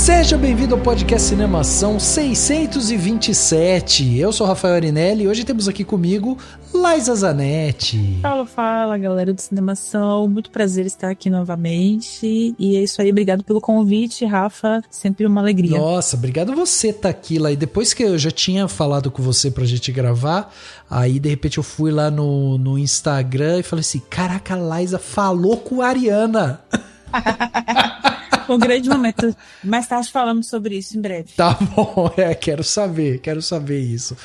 Seja bem-vindo ao podcast Cinemação 627. Eu sou o Rafael Arinelli e hoje temos aqui comigo Laisa Zanetti. Fala, galera do Cinemação. Muito prazer estar aqui novamente. E é isso aí, obrigado pelo convite, Rafa. Sempre uma alegria. Nossa, obrigado você estar aqui lá. E depois que eu já tinha falado com você pra gente gravar, aí de repente eu fui lá no Instagram e falei assim, caraca, a Laisa falou com a Ariana. Um grande momento. Mais tarde falamos sobre isso em breve. Tá bom, quero saber isso.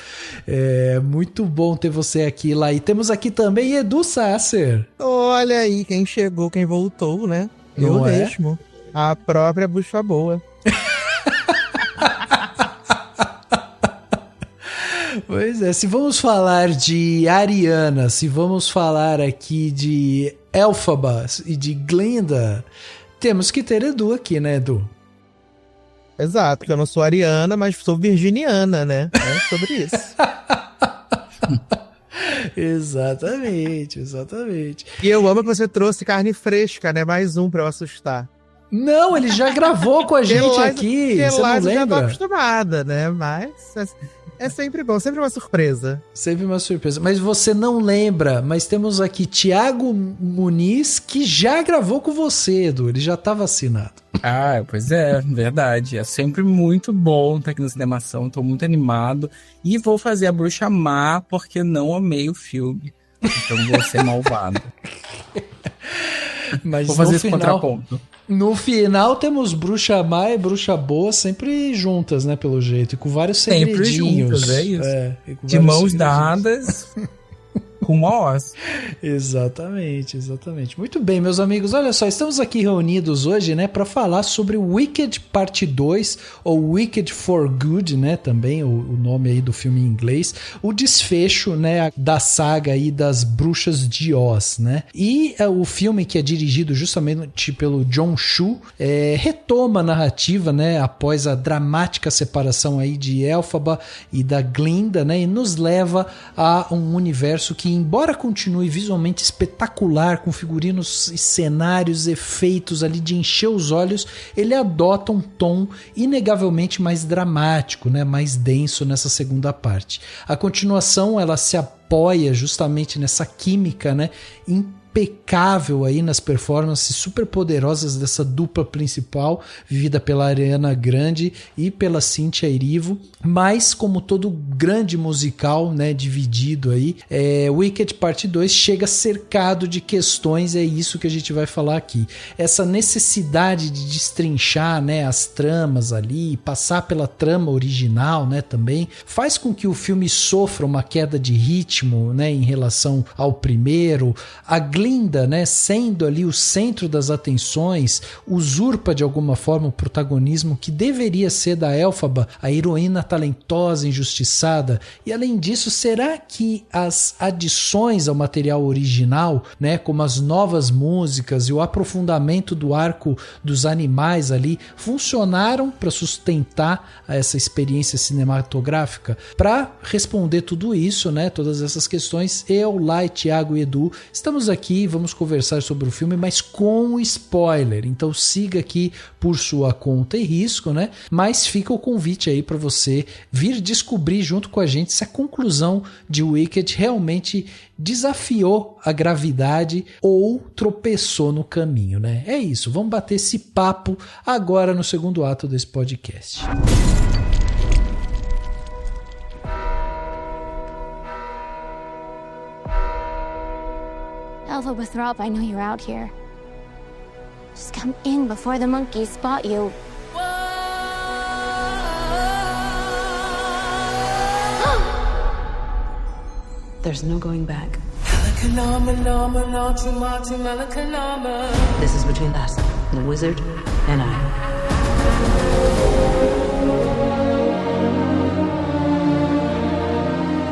É muito bom ter você aqui lá. E temos aqui também Edu Sasser. Olha aí, quem chegou, quem voltou, né? Eu mesmo. A própria bucha boa. Pois é, se vamos falar de Ariana, se vamos falar aqui de Elphaba e de Glinda, temos que ter Edu aqui, né, Edu? Exato, porque eu não sou ariana, mas sou virginiana, né? É sobre isso. Exatamente. E eu amo que você trouxe carne fresca, né? Mais um pra eu assustar. Não, ele já gravou com a gente aqui. Você não lembra? Já tô acostumada, né? Mas é sempre bom, sempre uma surpresa. Sempre uma surpresa. Mas você não lembra, mas temos aqui Thiago Muniz, que já gravou com você, Edu. Ele já tá vacinado. Ah, pois é, verdade. É sempre muito bom estar aqui no Cinemação. Tô muito animado. E vou fazer a bruxa má, porque não amei o filme. Então vou ser malvado. Mas vou fazer esse contraponto. No final temos bruxa má e bruxa boa sempre juntas, né, pelo jeito, e com vários segredinhos. Sempre juntas, é isso. De mãos dadas, com mós. Exatamente. Muito bem, meus amigos, olha só, estamos aqui reunidos hoje, né, para falar sobre Wicked Parte 2, ou Wicked for Good, né, também o nome aí do filme em inglês, o desfecho, né, da saga aí das Bruxas de Oz, né, e o filme, que é dirigido justamente pelo Jon Chu, retoma a narrativa, né, após a dramática separação aí de Elphaba e da Glinda, né, e nos leva a um universo que, embora continue visualmente espetacular, com figurinos e cenários, efeitos ali de encher os olhos, ele adota um tom inegavelmente mais dramático, né, mais denso nessa segunda parte. A continuação, ela se apoia justamente nessa química, né, impecável aí nas performances super poderosas dessa dupla principal, vivida pela Ariana Grande e pela Cynthia Erivo, mas como todo grande musical, né, dividido aí, Wicked Parte 2 chega cercado de questões, é isso que a gente vai falar aqui. Essa necessidade de destrinchar, né, as tramas ali, passar pela trama original, né, também, faz com que o filme sofra uma queda de ritmo, né, em relação ao primeiro. A Glinda, né, sendo ali o centro das atenções, usurpa de alguma forma o protagonismo que deveria ser da Elphaba, a heroína talentosa, injustiçada. E além disso, será que as adições ao material original, né, como as novas músicas e o aprofundamento do arco dos animais ali, funcionaram para sustentar essa experiência cinematográfica? Para responder tudo isso, né, todas essas questões, eu, Lai, Thiago e Edu estamos aqui, vamos conversar sobre o filme, mas com spoiler. Então siga aqui por sua conta e risco, né? Mas fica o convite aí para você vir descobrir junto com a gente se a conclusão de Wicked realmente desafiou a gravidade ou tropeçou no caminho, né? É isso, vamos bater esse papo agora no segundo ato desse podcast. Elphaba Throp, I know you're out here. Just come in before the monkeys spot you. There's no going back. This is between us, the wizard and I.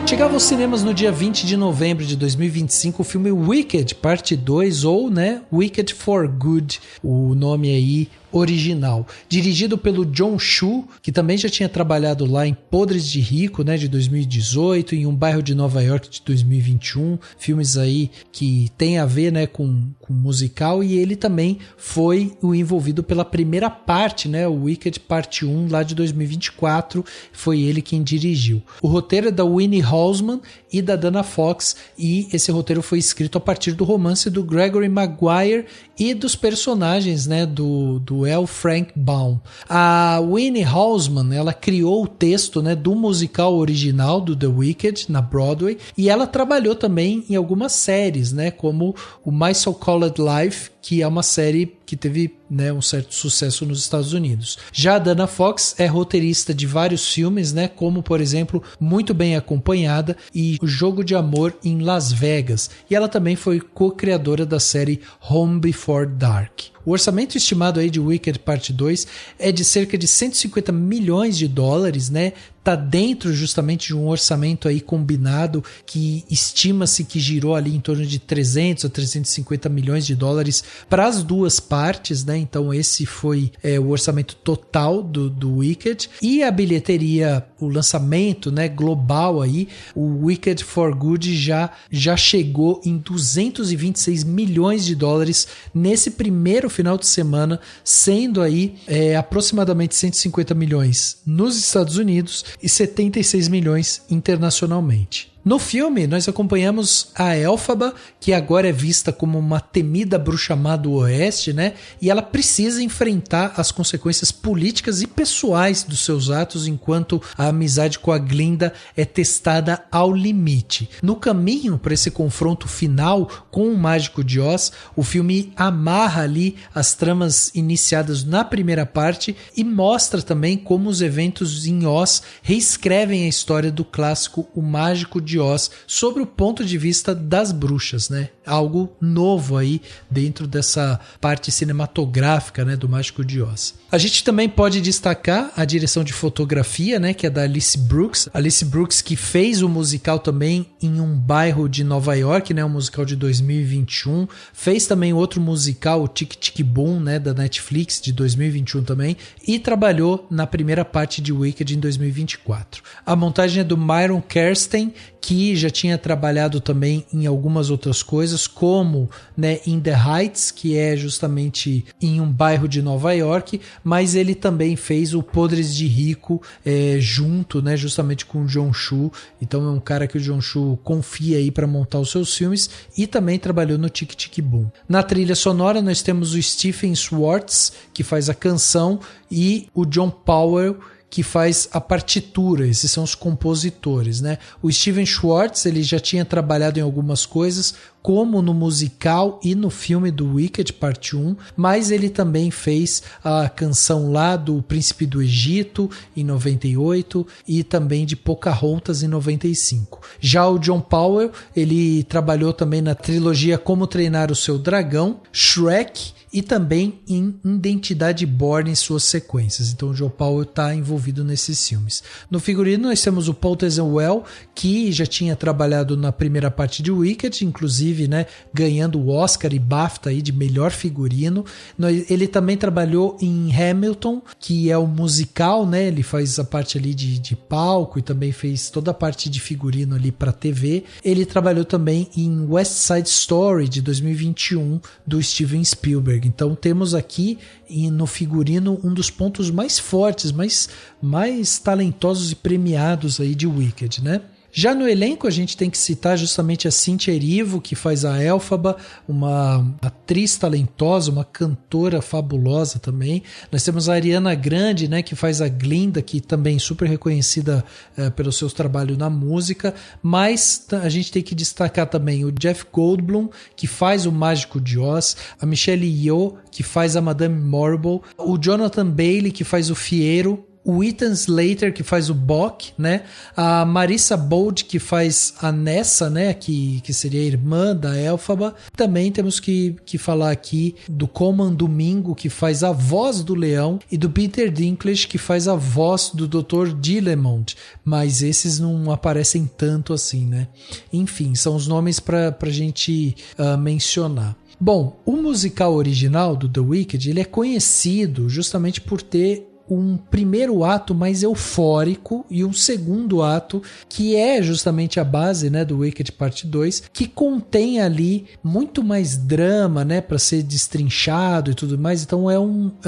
Chegava aos cinemas no dia 20 de novembro de 2025 o filme Wicked Parte 2, ou, né, Wicked for Good, o nome aí original. Dirigido pelo John Chu, que também já tinha trabalhado lá em Podres de Rico, né, de 2018, em Um Bairro de Nova York de 2021, filmes aí que tem a ver, né, com musical, e ele também foi o envolvido pela primeira parte, né, o Wicked Parte 1 lá de 2024, foi ele quem dirigiu. O roteiro é da Winnie Hausman e da Dana Fox, e esse roteiro foi escrito a partir do romance do Gregory Maguire e dos personagens, né, do L. Frank Baum. A Winnie Hausman, ela criou o texto, né, do musical original do The Wicked na Broadway, e ela trabalhou também em algumas séries, né, como o My So-Called Life, que é uma série que teve, né, um certo sucesso nos Estados Unidos. Já a Dana Fox é roteirista de vários filmes, né, como, por exemplo, Muito Bem Acompanhada e O Jogo de Amor em Las Vegas. E ela também foi co-criadora da série Home Before Dark. O orçamento estimado aí de Wicked Parte 2 é de cerca de 150 milhões de dólares, né? Tá dentro justamente de um orçamento aí combinado que estima-se que girou ali em torno de 300 a 350 milhões de dólares para as duas partes, né? Então esse foi o orçamento total do Wicked. E a bilheteria, o lançamento, né, global aí, o Wicked for Good já chegou em 226 milhões de dólares nesse primeiro final de semana, sendo aí aproximadamente 150 milhões nos Estados Unidos e 76 milhões internacionalmente. No filme, nós acompanhamos a Elphaba, que agora é vista como uma temida bruxa-má do Oeste, né? E ela precisa enfrentar as consequências políticas e pessoais dos seus atos, enquanto a amizade com a Glinda é testada ao limite. No caminho para esse confronto final com o Mágico de Oz, o filme amarra ali as tramas iniciadas na primeira parte e mostra também como os eventos em Oz reescrevem a história do clássico O Mágico de Oz sobre o ponto de vista das bruxas, né? Algo novo aí dentro dessa parte cinematográfica, né, do Mágico de Oz. A gente também pode destacar a direção de fotografia, né, que é da Alice Brooks. Alice Brooks, que fez o musical também em Um Bairro de Nova York, né, um musical de 2021. Fez também outro musical, o Tic Tic Boom, né, da Netflix, de 2021 também. E trabalhou na primeira parte de Wicked em 2024. A montagem é do Myron Kersten, que já tinha trabalhado também em algumas outras coisas, como, né, In the Heights, que é justamente em Um Bairro de Nova York, mas ele também fez o Podres de Rico junto, né, justamente com o John Chu. Então é um cara que o John Chu confia aí para montar os seus filmes, e também trabalhou no Tic Tic Boom. Na trilha sonora nós temos o Stephen Schwartz, que faz a canção, e o John Powell, que faz a partitura. Esses são os compositores, né? O Stephen Schwartz, ele já tinha trabalhado em algumas coisas, como no musical e no filme do Wicked Parte 1, mas ele também fez a canção lá do Príncipe do Egito em 98 e também de Pocahontas em 95. Já o John Powell, ele trabalhou também na trilogia Como Treinar o Seu Dragão, Shrek e também em Identidade Born em suas sequências. Então o John Powell está envolvido nesses filmes. No figurino nós temos o Paul Tezewell, que já tinha trabalhado na primeira parte de Wicked, inclusive, né, ganhando o Oscar e BAFTA aí de melhor figurino. Ele também trabalhou em Hamilton, que é o musical, né, ele faz a parte ali de palco e também fez toda a parte de figurino ali para TV. Ele trabalhou também em West Side Story de 2021 do Steven Spielberg. Então temos aqui no figurino um dos pontos mais fortes, mais talentosos e premiados aí de Wicked, né? Já no elenco a gente tem que citar justamente a Cynthia Erivo, que faz a Elphaba, uma atriz talentosa, uma cantora fabulosa também. Nós temos a Ariana Grande, né, que faz a Glinda, que também é super reconhecida pelos seus trabalhos na música, mas a gente tem que destacar também o Jeff Goldblum, que faz o Mágico de Oz, a Michelle Yeoh, que faz a Madame Morrible, o Jonathan Bailey, que faz o Fiero, o Ethan Slater, que faz o Boq, né? A Marissa Bold, que faz a Nessa, né? Que seria a irmã da Elphaba. Também temos que falar aqui do Colman Domingo, que faz a voz do Leão, e do Peter Dinklage, que faz a voz do Dr. Dillamond. Mas esses não aparecem tanto assim, né? Enfim, são os nomes pra gente mencionar. Bom, o musical original do The Wicked, ele é conhecido justamente por ter um primeiro ato mais eufórico e um segundo ato que é justamente a base, né, do Wicked Parte 2, que contém ali muito mais drama, né, para ser destrinchado e tudo mais. Então é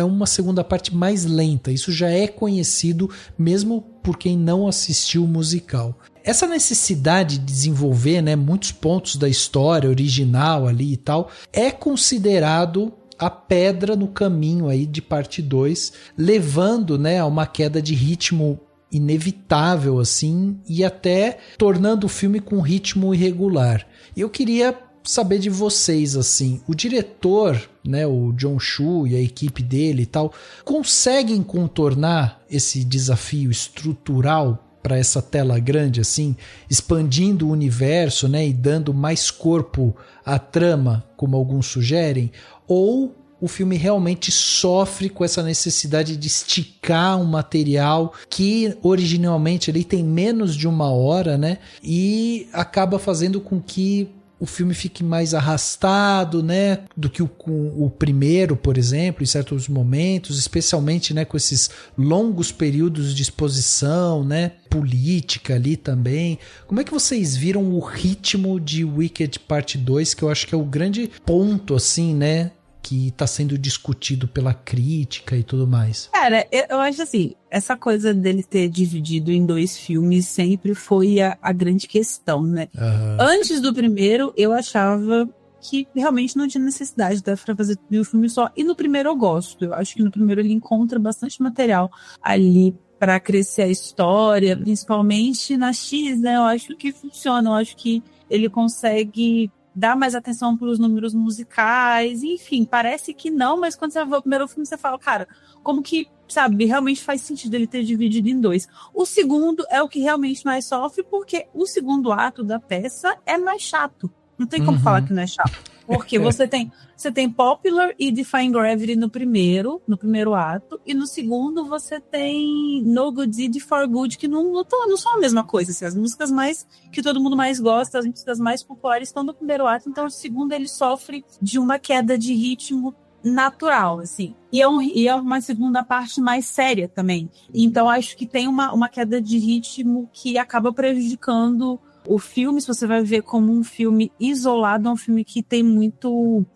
uma segunda parte mais lenta. Isso já é conhecido mesmo por quem não assistiu o musical. Essa necessidade de desenvolver, né, muitos pontos da história original ali e tal, é considerado a pedra no caminho aí de parte 2, levando, né, a uma queda de ritmo inevitável assim, e até tornando o filme com ritmo irregular. E eu queria saber de vocês, assim, o diretor, né, o Jon Chu e a equipe dele e tal, conseguem contornar esse desafio estrutural para essa tela grande, assim, expandindo o universo, né, e dando mais corpo à trama, como alguns sugerem? Ou o filme realmente sofre com essa necessidade de esticar um material que originalmente ele tem menos de 1 hora, né, e acaba fazendo com que o filme fique mais arrastado, né, do que o primeiro, por exemplo, em certos momentos, especialmente, né, com esses longos períodos de exposição, né, política ali também. Como é que vocês viram o ritmo de Wicked Parte 2, que eu acho que é o grande ponto, assim, né, que está sendo discutido pela crítica e tudo mais? Cara, eu acho assim, essa coisa dele ter dividido em 2 filmes sempre foi a grande questão, né? Uhum. Antes do primeiro, eu achava que realmente não tinha necessidade pra fazer um filme só. E no primeiro eu gosto. Eu acho que no primeiro ele encontra bastante material ali para crescer a história, principalmente na X, né? Eu acho que funciona, eu acho que ele consegue dar mais atenção para os números musicais, enfim, parece que não, mas quando você vê o primeiro filme, você fala, cara, como que, sabe, realmente faz sentido ele ter dividido em 2. O segundo é o que realmente mais sofre, porque o segundo ato da peça é mais chato. Não tem como falar que não é chato. Porque você tem Popular e Defying Gravity no primeiro ato, e no segundo você tem No Good Deed for Good, que não são a mesma coisa. Assim, as músicas mais que todo mundo mais gosta, as músicas mais populares estão no primeiro ato, então o segundo ele sofre de uma queda de ritmo natural, assim. E é uma segunda parte mais séria também. Então acho que tem uma queda de ritmo que acaba prejudicando o filme. Se você vai ver como um filme isolado, é um filme que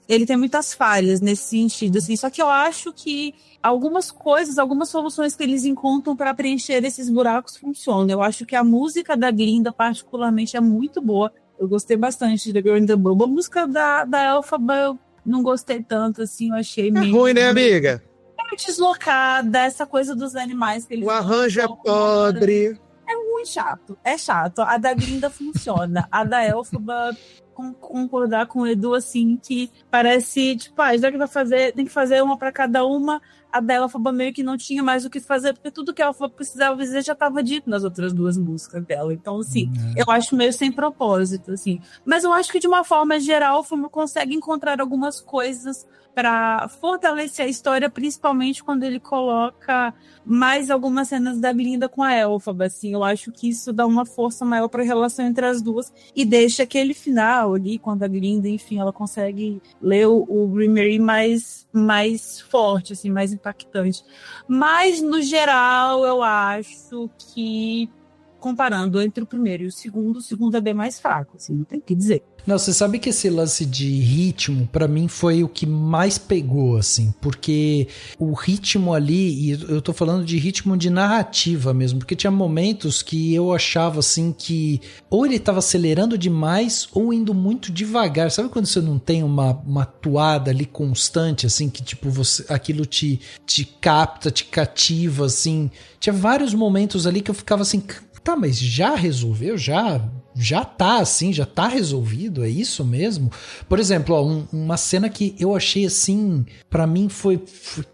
ele tem muitas falhas nesse sentido, assim. Só que eu acho que algumas soluções que eles encontram para preencher esses buracos funcionam. Eu acho que a música da Glinda, particularmente, é muito boa. Eu gostei bastante de The Girl in the Bubble. A música da Elphaba eu não gostei tanto, assim. Eu achei meio... ruim, né, amiga? Deslocada, essa coisa dos animais que eles... O arranjo é podre. É muito chato, é chato. A da Glinda funciona. A da Elphaba, concordar com o Edu, assim, que parece, tipo, já que tem que fazer uma pra cada uma. A da Elphaba meio que não tinha mais o que fazer, porque tudo que a Elphaba precisava dizer já estava dito nas outras 2 músicas dela. Então, assim, eu acho meio sem propósito, assim. Mas eu acho que, de uma forma geral, o filme consegue encontrar algumas coisas para fortalecer a história, principalmente quando ele coloca mais algumas cenas da Glinda com a Elphaba, assim. Eu acho que isso dá uma força maior para a relação entre as duas e deixa aquele final ali, quando a Glinda, enfim, ela consegue ler o Grimmery mais forte, assim, mais impactante. Mas, no geral, eu acho que, comparando entre o primeiro e o segundo é bem mais fraco, assim, não tem o que dizer. Não, você sabe que esse lance de ritmo, pra mim, foi o que mais pegou, assim, porque o ritmo ali, e eu tô falando de ritmo de narrativa mesmo, porque tinha momentos que eu achava, assim, que ou ele tava acelerando demais ou indo muito devagar. Sabe quando você não tem uma toada ali constante, assim, que tipo, aquilo te capta, te cativa, assim. Tinha vários momentos ali que eu ficava assim, tá, mas já resolveu? Já já tá assim, já tá resolvido, é isso mesmo? Por exemplo, ó, uma cena que eu achei assim, pra mim foi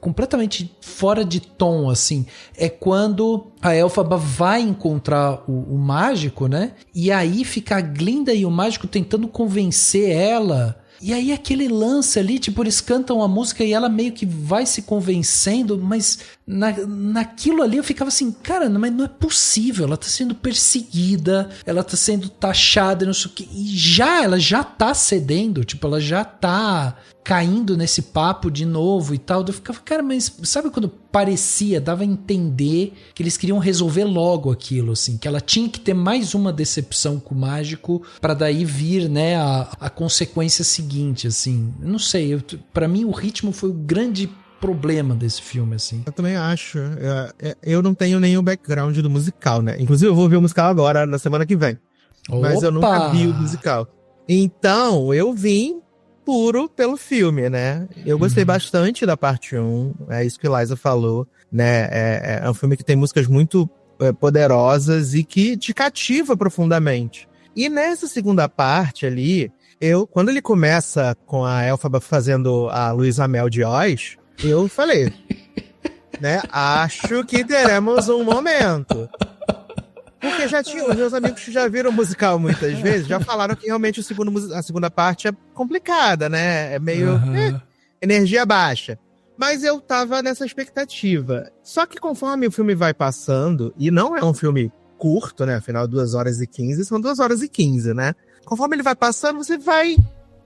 completamente fora de tom, assim, é quando a Elphaba vai encontrar o mágico, né? E aí fica a Glinda e o mágico tentando convencer ela. E aí aquele lance ali, tipo, eles cantam a música e ela meio que vai se convencendo, mas naquilo ali eu ficava assim, cara, mas não é possível, ela tá sendo perseguida, ela tá sendo taxada, não sei o que, e ela já tá cedendo, tipo, ela já tá caindo nesse papo de novo e tal. Eu ficava, cara, mas sabe quando parecia, dava a entender que eles queriam resolver logo aquilo, assim, que ela tinha que ter mais uma decepção com o mágico pra daí vir, né, a consequência seguinte, assim. Eu não sei, pra mim o ritmo foi o grande problema desse filme, assim. Eu também acho. Eu não tenho nenhum background do musical, né? Inclusive eu vou ver o musical agora, na semana que vem. Opa! Mas eu nunca vi o musical. Então, eu vim puro pelo filme, né? Eu gostei bastante da parte 1, é isso que Liza falou, né? É um filme que tem músicas muito poderosas e que te cativa profundamente. E nessa segunda parte ali, quando ele começa com a Elphaba fazendo a Luísa Mel de Oz, eu falei, né? Acho que teremos um momento. Porque os meus amigos que já viram o musical muitas vezes, já falaram que realmente a segunda parte é complicada, né? É meio energia baixa. Mas eu tava nessa expectativa. Só que conforme o filme vai passando, e não é um filme curto, né? Afinal, 2h15, são 2h15, né? Conforme ele vai passando, você vai,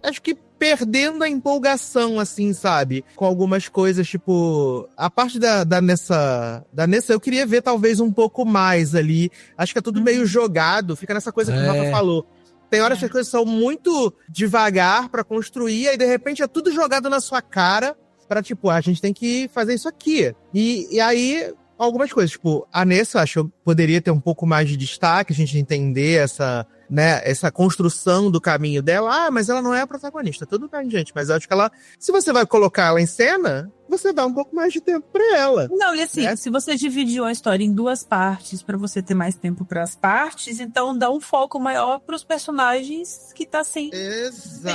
acho que, perdendo a empolgação, assim, sabe? Com algumas coisas, tipo... A parte da Nessa, eu queria ver talvez um pouco mais ali. Acho que é tudo meio jogado. Fica nessa coisa que o Rafa falou. Tem horas que as coisas são muito devagar pra construir, e de repente é tudo jogado na sua cara pra, tipo, a gente tem que fazer isso aqui. E aí... Algumas coisas, tipo, a Nessa, acho que poderia ter um pouco mais de destaque, a gente entender essa construção do caminho dela. Ah, mas ela não é a protagonista. Tudo bem, gente, mas eu acho que ela, se você vai colocar ela em cena, você dá um pouco mais de tempo pra ela. Não, e assim, se você dividiu a história em 2 partes pra você ter mais tempo pras partes, então dá um foco maior pros personagens que tá sem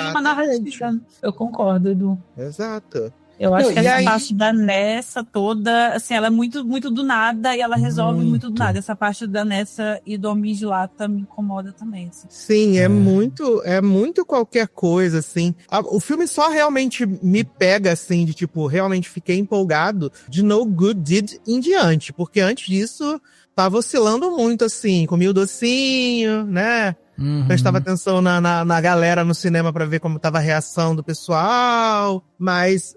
uma narrativa. Eu concordo, Edu. Exato. Eu acho que essa parte da Nessa toda, assim, ela é muito, muito do nada e ela resolve muito do nada. Essa parte da Nessa e do Homem de Lata me incomoda também, assim. Sim, é muito qualquer coisa, assim. O filme só realmente me pega, assim, de tipo, realmente fiquei empolgado de No Good Deed em diante, porque antes disso tava oscilando muito, assim, comia o docinho, né? Prestava atenção na galera no cinema pra ver como tava a reação do pessoal, mas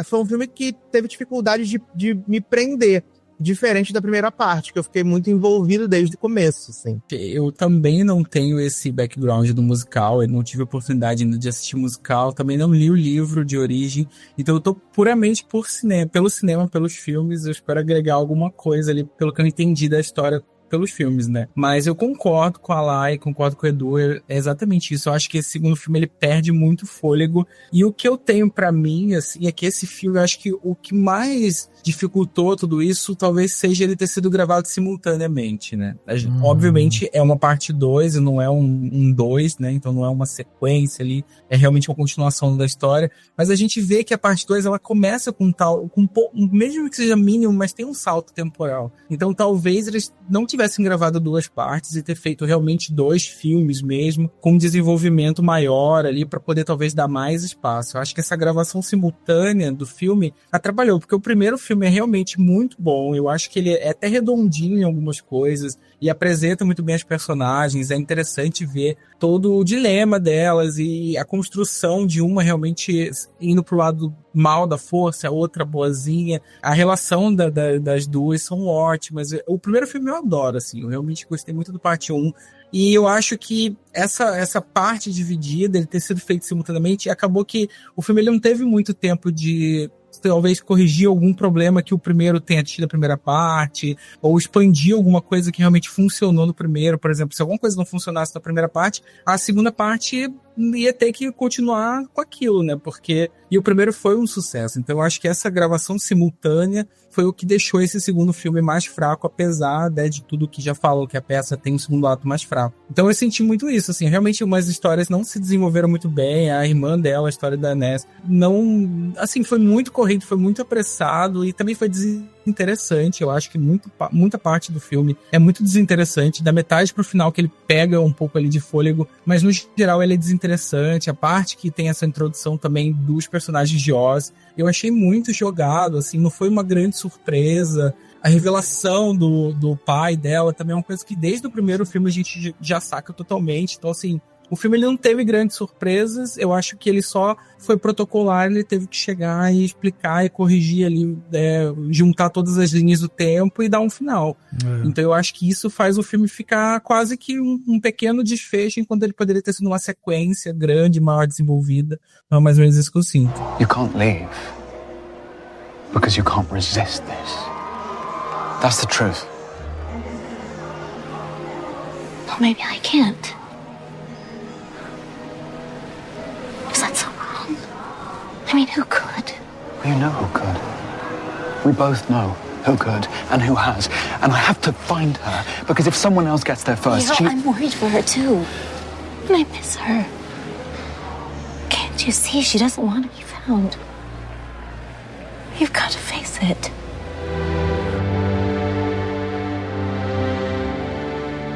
foi um filme que teve dificuldade de me prender, diferente da primeira parte, que eu fiquei muito envolvido desde o começo, assim. Eu também não tenho esse background do musical, eu não tive a oportunidade ainda de assistir musical, também não li o livro de origem, então eu tô puramente pelo cinema, pelos filmes. Eu espero agregar alguma coisa ali, pelo que eu entendi da história pelos filmes, né? Mas eu concordo com a Lai, concordo com o Edu, é exatamente isso. Eu acho que esse segundo filme, ele perde muito fôlego, e o que eu tenho pra mim, assim, é que esse filme, eu acho que o que mais dificultou tudo isso, talvez seja ele ter sido gravado simultaneamente, né? Obviamente, é uma parte 2 e não é um 2, né? Então não é uma sequência ali, é realmente uma continuação da história, mas a gente vê que a parte 2, ela começa com mesmo que seja mínimo, mas tem um salto temporal. Então talvez eles não tivessem gravado 2 partes e ter feito realmente 2 filmes mesmo, com um desenvolvimento maior ali, pra poder talvez dar mais espaço. Eu acho que essa gravação simultânea do filme atrapalhou, porque o primeiro filme é realmente muito bom, eu acho que ele é até redondinho em algumas coisas, e apresenta muito bem as personagens, é interessante ver todo o dilema delas, e a construção de uma realmente indo pro lado mal da força, a outra boazinha, a relação das duas são ótimas. O primeiro filme eu adoro, assim, eu realmente gostei muito do parte 1, e eu acho que essa parte dividida, ele ter sido feito simultaneamente, acabou que o filme ele não teve muito tempo de talvez corrigir algum problema que o primeiro tenha tido a primeira parte, ou expandir alguma coisa que realmente funcionou no primeiro. Por exemplo, se alguma coisa não funcionasse na primeira parte, a segunda parte ia ter que continuar com aquilo, né? Porque... E o primeiro foi um sucesso. Então eu acho que essa gravação simultânea foi o que deixou esse segundo filme mais fraco, apesar, né, de tudo que já falou, que a peça tem um segundo ato mais fraco. Então eu senti muito isso, assim, realmente umas histórias não se desenvolveram muito bem, a irmã dela, a história da Ness, não, assim, foi muito corrido, foi muito apressado e também foi desinteressante. Eu acho que muita parte do filme é muito desinteressante, da metade pro final que ele pega um pouco ali de fôlego, mas no geral ele é desinteressante. A parte que tem essa introdução também dos personagens de Oz, eu achei muito jogado, assim, não foi uma grande surpresa. A revelação do pai dela também é uma coisa que desde o primeiro filme a gente já saca totalmente. Então, assim, o filme ele não teve grandes surpresas. Eu acho que ele só foi protocolar, ele teve que chegar e explicar e corrigir ali, juntar todas as linhas do tempo e dar um final. Então eu acho que isso faz o filme ficar quase que um pequeno desfecho, enquanto ele poderia ter sido uma sequência grande, maior desenvolvida. Não é mais ou menos isso que eu sinto. You can't leave because you can't resist this. That's the truth. Well, maybe I can't. Is that so wrong? I mean, who could? You know who could. We both know who could and who has. And I have to find her, because if someone else gets there first, Leo, I'm worried for her too. And I miss her. Can't you see she doesn't want to be found? You've got to face it.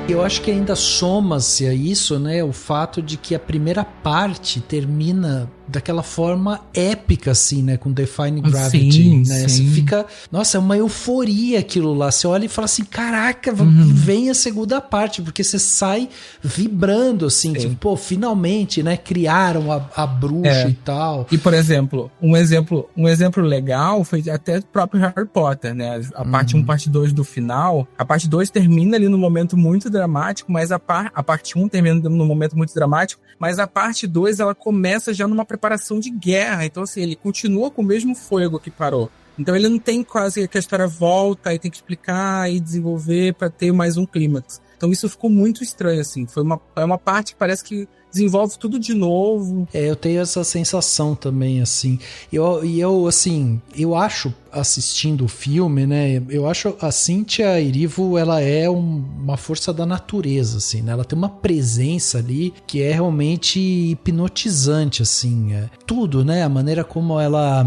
Eu acho que ainda soma-se a isso, né, o fato de que a primeira parte termina daquela forma épica, assim, né, com Defying Gravity, sim, né, sim. Você fica, nossa, é uma euforia aquilo lá, você olha e fala assim, caraca, vem a segunda parte, porque você sai vibrando, assim, tipo, pô, finalmente, né, criaram a bruxa e tal. E, por exemplo, um exemplo legal foi até o próprio Harry Potter, né, a parte 1, parte 2 do final, a parte 2 termina ali num momento muito dramático, mas a parte 1 termina num momento muito dramático, mas a parte 2 ela começa já numa preparação de guerra, então assim, ele continua com o mesmo fôlego que parou. Então ele não tem quase que a história volta e tem que explicar e desenvolver para ter mais um clímax. Então isso ficou muito estranho, assim, é uma parte que parece que desenvolve tudo de novo. Eu tenho essa sensação também, assim. Eu assim, eu acho, assistindo o filme, né, eu acho a Cynthia Erivo, ela é uma força da natureza, assim, né, ela tem uma presença ali que é realmente hipnotizante, assim, tudo, né, a maneira como ela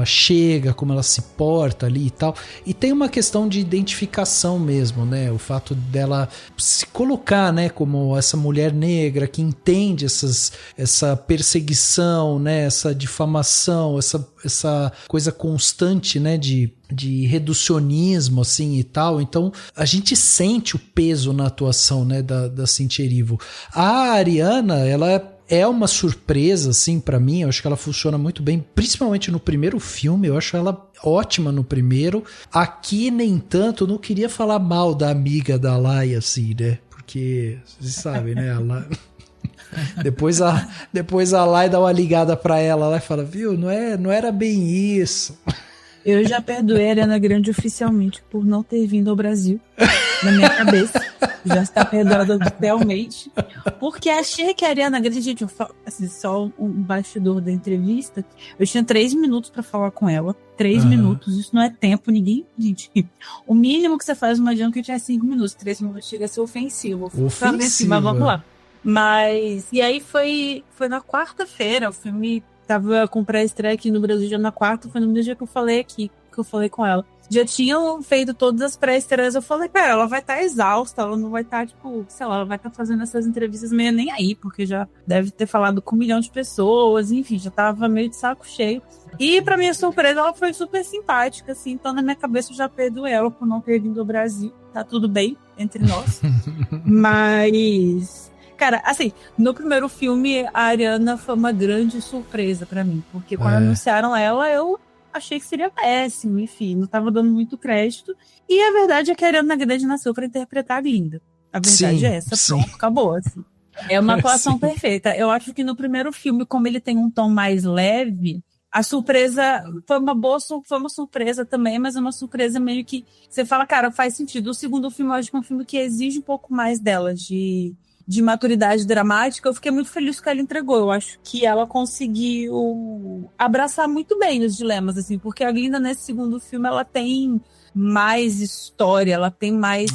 chega, como ela se porta ali e tal, e tem uma questão de identificação mesmo, né, o fato dela se colocar, né, como essa mulher negra que entende essa perseguição, né, essa difamação, essa coisa constante, né, de reducionismo, assim, e tal. Então, a gente sente o peso na atuação, né, da Cynthia Erivo. A Ariana, ela é uma surpresa, assim, pra mim. Eu acho que ela funciona muito bem, principalmente no primeiro filme. Eu acho ela ótima no primeiro. Aqui, nem tanto, não queria falar mal da amiga da Laia, assim, né, porque, vocês sabem, né, Depois a Lai dá uma ligada pra ela e fala, viu, não era bem isso. Eu já perdoei a Ariana Grande oficialmente por não ter vindo ao Brasil. Na minha cabeça. Já está perdoada oficialmente. Porque achei que a Ariana Grande, gente, assim, só um bastidor da entrevista, eu tinha 3 minutos pra falar com ela. 3 minutos, isso não é tempo, ninguém... Gente, o mínimo que você faz uma junket é 5 minutos. 3 minutos chega a ser ofensivo. Mas vamos lá. Mas... E aí foi na quarta-feira, o filme tava com pré-estreia aqui no Brasil já na quarta, foi no mesmo dia que eu falei aqui, que eu falei com ela. Já tinham feito todas as pré-estreias, eu falei, cara, ela vai estar exausta, ela não vai estar, tipo, sei lá, ela vai estar fazendo essas entrevistas meio nem aí, porque já deve ter falado com 1 milhão de pessoas, enfim, já tava meio de saco cheio. E pra minha surpresa, ela foi super simpática, assim, então na minha cabeça eu já perdoei ela por não ter vindo ao Brasil, tá tudo bem entre nós. Mas... Cara, assim, no primeiro filme, a Ariana foi uma grande surpresa pra mim. Porque quando anunciaram ela, eu achei que seria péssimo, enfim, não tava dando muito crédito. E a verdade é que a Ariana Grande nasceu pra interpretar a Glinda. A verdade é essa, pronto, acabou, assim. É uma atuação perfeita. Eu acho que no primeiro filme, como ele tem um tom mais leve, a surpresa foi uma surpresa também, mas é uma surpresa meio que você fala, cara, faz sentido. O segundo filme, eu acho que é um filme que exige um pouco mais dela, de de maturidade dramática, eu fiquei muito feliz que ela entregou. Eu acho que ela conseguiu abraçar muito bem os dilemas, assim, porque a Glinda nesse segundo filme, ela tem mais história, ela tem mais...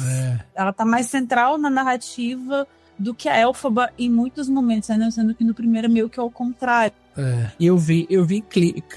Ela tá mais central na narrativa do que a Elphaba em muitos momentos, né? Sendo que no primeiro é meio que ao contrário. E eu vi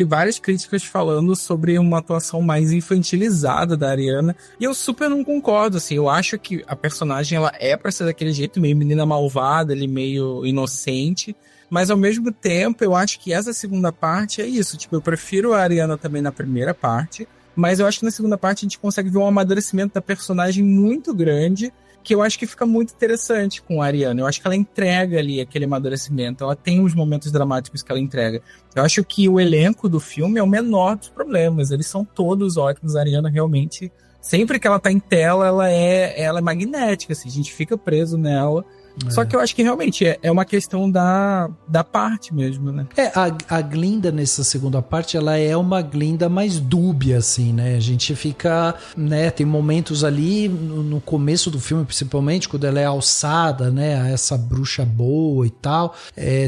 várias críticas falando sobre uma atuação mais infantilizada da Ariana, e eu super não concordo, assim, eu acho que a personagem, ela é pra ser daquele jeito, meio menina malvada, ali, meio inocente, mas ao mesmo tempo, eu acho que essa segunda parte é isso, tipo, eu prefiro a Ariana também na primeira parte, mas eu acho que na segunda parte a gente consegue ver um amadurecimento da personagem muito grande, que eu acho que fica muito interessante com a Ariana. Eu acho que ela entrega ali aquele amadurecimento. Ela tem os momentos dramáticos que ela entrega. Eu acho que o elenco do filme é o menor dos problemas. Eles são todos ótimos. A Ariana realmente, sempre que ela tá em tela, ela é magnética, assim. A gente fica preso nela. Só que eu acho que realmente é uma questão da parte mesmo, né? A Glinda nessa segunda parte, ela é uma Glinda mais dúbia, assim, né? A gente fica, né? Tem momentos ali no começo do filme, principalmente, quando ela é alçada, né? A essa bruxa boa e tal.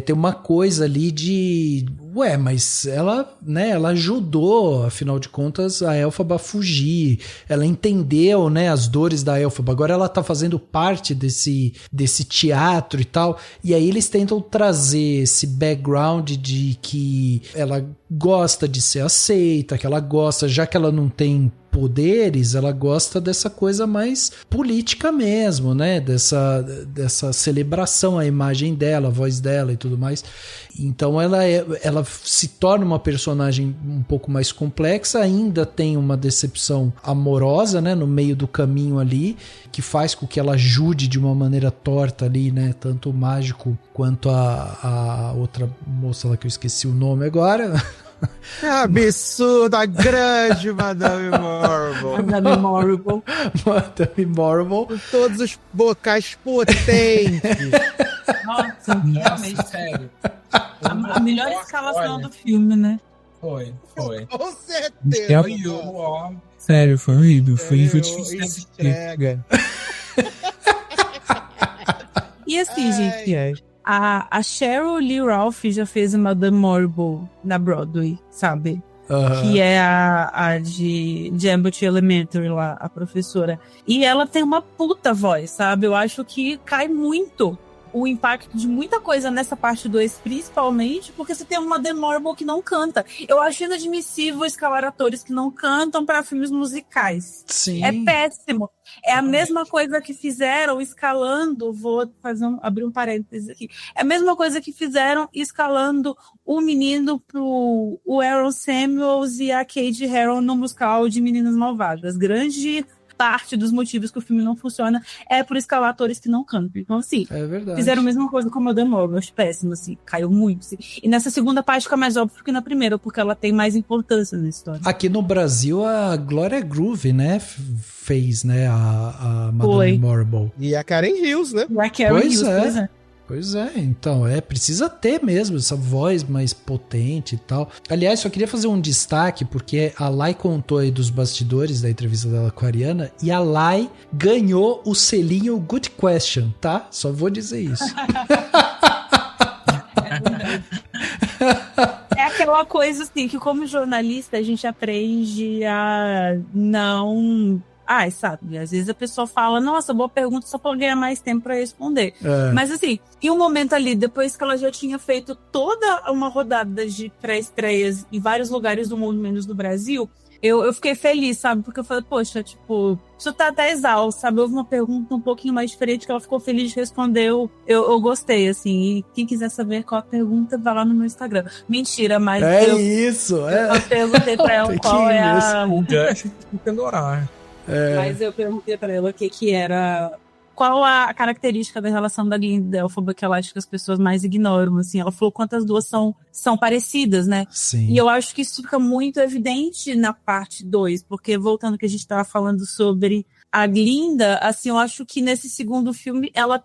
Tem uma coisa ali de... Ué, mas ela, né? Ela ajudou, afinal de contas, a Elphaba a fugir. Ela entendeu, né? As dores da Elphaba. Agora ela tá fazendo parte desse teatro e tal, e aí eles tentam trazer esse background de que ela gosta de ser aceita, que ela gosta, já que ela não tem poderes, ela gosta dessa coisa mais política mesmo, né? Dessa celebração à imagem dela, a voz dela e tudo mais. Então ela se torna uma personagem um pouco mais complexa, ainda tem uma decepção amorosa, né? No meio do caminho ali, que faz com que ela ajude de uma maneira torta ali, né? Tanto o mágico quanto a outra moça lá que eu esqueci o nome agora. É absurdo, a grande Madame Morrible. Madame Morrible. Madame Morrible. Com todos os bocais potentes. Nossa, realmente. Sério. A melhor escalação do filme, né? Foi. Com certeza. Sério, foi horrível. Foi difícil de assistir. Entrega. E assim, gente... A Cheryl Lee Ralph já fez a Madame Morrible na Broadway, sabe? Que é a de Abbott Elementary lá, a professora. E ela tem uma puta voz, sabe? Eu acho que cai muito o impacto de muita coisa nessa parte 2, principalmente porque você tem uma Madame Morrible que não canta. Eu acho inadmissível escalar atores que não cantam para filmes musicais. Sim. É péssimo. É a mesma coisa que fizeram escalando, vou abrir um parênteses aqui, é a mesma coisa que fizeram escalando o menino pro o Aaron Samuels e a Kate Herron no musical de Meninas Malvadas. Grande parte dos motivos que o filme não funciona é por escalar atores que não cantam. Então, assim, fizeram a mesma coisa com a Madame Morrible. Eu acho péssimo, assim, caiu muito. Assim. E nessa segunda parte fica mais óbvio que na primeira, porque ela tem mais importância na história. Aqui no Brasil, a Gloria Groove, né, fez, né, a Madame Morrible. E a Karen Hills, né? E a Karen Hills, pois é. Pois é, então, precisa ter mesmo essa voz mais potente e tal. Aliás, só queria fazer um destaque, porque a Lai contou aí dos bastidores da entrevista dela com a Ariana, e a Lai ganhou o selinho Good Question, tá? Só vou dizer isso. É aquela coisa assim, que como jornalista a gente aprende a não... sabe, às vezes a pessoa fala, nossa, boa pergunta, só pra ganhar mais tempo pra responder. Mas assim, em um momento ali, depois que ela já tinha feito toda uma rodada de pré-estreias em vários lugares do mundo, menos no Brasil, eu fiquei feliz, sabe? Porque eu falei, poxa, tipo, isso tá até exausto, sabe? Houve uma pergunta um pouquinho mais diferente que ela ficou feliz de responder, eu gostei, assim. E quem quiser saber qual a pergunta, vai lá no meu Instagram. Mentira, mas eu perguntei pra ela qual é a... Mas eu perguntei pra ela o que era... Qual a característica da relação da Glinda e Elphaba que ela acha que as pessoas mais ignoram, assim. Ela falou quantas duas são parecidas, né? Sim. E eu acho que isso fica muito evidente na parte 2, porque voltando ao que a gente tava falando sobre a Glinda, assim, eu acho que nesse segundo filme ela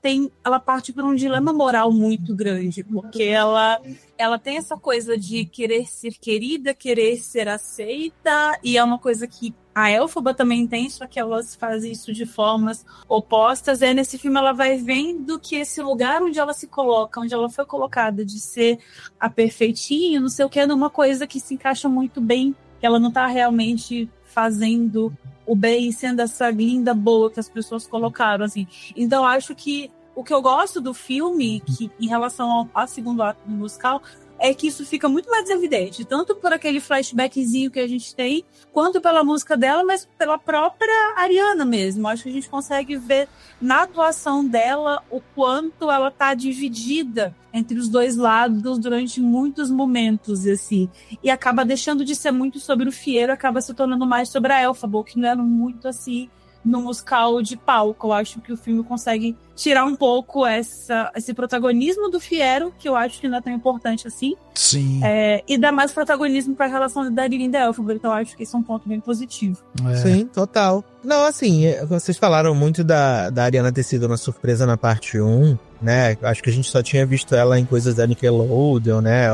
parte por um dilema moral muito grande, porque ela tem essa coisa de querer ser querida, querer ser aceita, e é uma coisa que a Elphaba também tem, só que elas fazem isso de formas opostas. E nesse filme ela vai vendo que esse lugar onde ela se coloca, onde ela foi colocada de ser a perfeitinha, não sei o que, é uma coisa que se encaixa muito bem, que ela não tá realmente fazendo o bem, sendo essa Glinda boa que as pessoas colocaram, assim. Então, acho que o que eu gosto do filme, que em relação ao segundo ato do musical, é que isso fica muito mais evidente, tanto por aquele flashbackzinho que a gente tem, quanto pela música dela, mas pela própria Ariana mesmo. Acho que a gente consegue ver na atuação dela o quanto ela tá dividida entre os dois lados durante muitos momentos, assim. E acaba deixando de ser muito sobre o Fiyero, acaba se tornando mais sobre a Elphaba, que não era muito assim no musical de palco. Eu acho que o filme consegue tirar um pouco esse protagonismo do Fiyero, que eu acho que não é tão importante assim. Sim. E dar mais protagonismo para a relação da Glinda e da Elphaba. Então eu acho que isso é um ponto bem positivo. Sim, total. Não, assim, vocês falaram muito da Ariana ter sido uma surpresa na parte 1, né? Acho que a gente só tinha visto ela em coisas da Nickelodeon, né?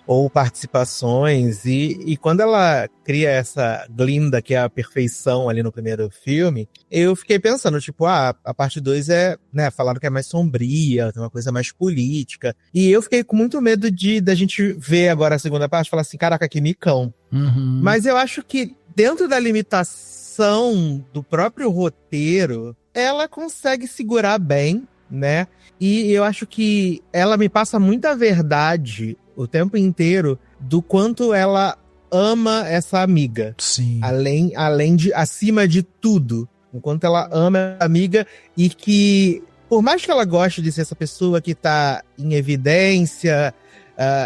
Ou participações, e quando ela cria essa Glinda, que é a perfeição ali no primeiro filme, eu fiquei pensando, tipo, a parte 2 né, falaram que é mais sombria, tem uma coisa mais política, e eu fiquei com muito medo da gente ver agora a segunda parte e falar assim, caraca, que micão. Uhum. Mas eu acho que dentro da limitação do próprio roteiro, ela consegue segurar bem, né, e eu acho que ela me passa muita verdade o tempo inteiro do quanto ela ama essa amiga. Sim. Acima de tudo. O quanto ela ama a amiga e que, por mais que ela goste de ser essa pessoa que tá em evidência,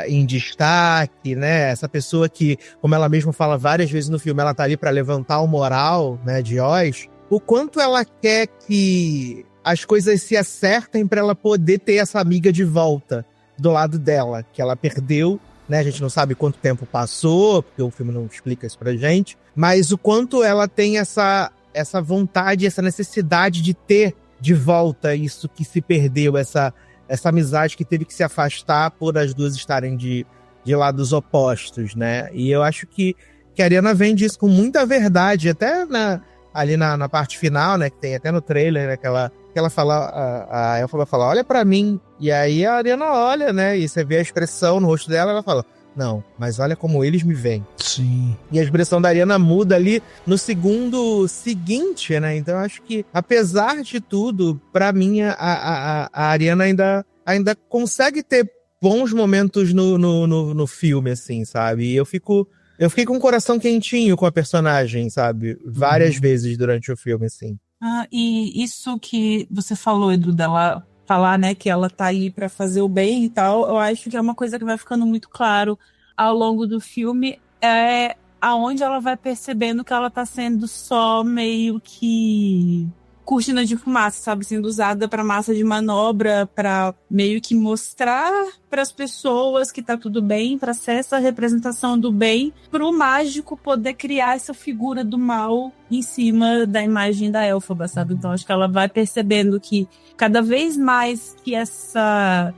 em destaque, né? Essa pessoa que, como ela mesma fala várias vezes no filme, ela tá ali pra levantar o moral, né, de Oz. O quanto ela quer que as coisas se acertem pra ela poder ter essa amiga de volta do lado dela, que ela perdeu, né? A gente não sabe quanto tempo passou, porque o filme não explica isso pra gente, mas o quanto ela tem essa vontade, essa necessidade de ter de volta isso que se perdeu, essa amizade que teve que se afastar por as duas estarem de lados opostos, né? E eu acho que a Ariana vende isso com muita verdade, até ali na parte final, né? Que tem até no trailer, né? Que ela fala, a Elphaba fala, olha pra mim. E aí a Ariana olha, né? E você vê a expressão no rosto dela, ela fala, não, mas olha como eles me veem. Sim. E a expressão da Ariana muda ali no segundo seguinte, né? Então eu acho que, apesar de tudo, pra mim, a Ariana ainda consegue ter bons momentos no filme, assim, sabe? E eu fiquei com o coração quentinho com a personagem, sabe? Várias vezes durante o filme, assim. E isso que você falou, Edu, dela falar, né, que ela tá aí pra fazer o bem e tal, eu acho que é uma coisa que vai ficando muito claro ao longo do filme, aonde ela vai percebendo que ela tá sendo só meio que cortina de fumaça, sabe, sendo usada para massa de manobra, para meio que mostrar para as pessoas que tá tudo bem, para ser essa representação do bem, pro mágico poder criar essa figura do mal em cima da imagem da Elphaba, sabe? Então acho que ela vai percebendo que cada vez mais que essa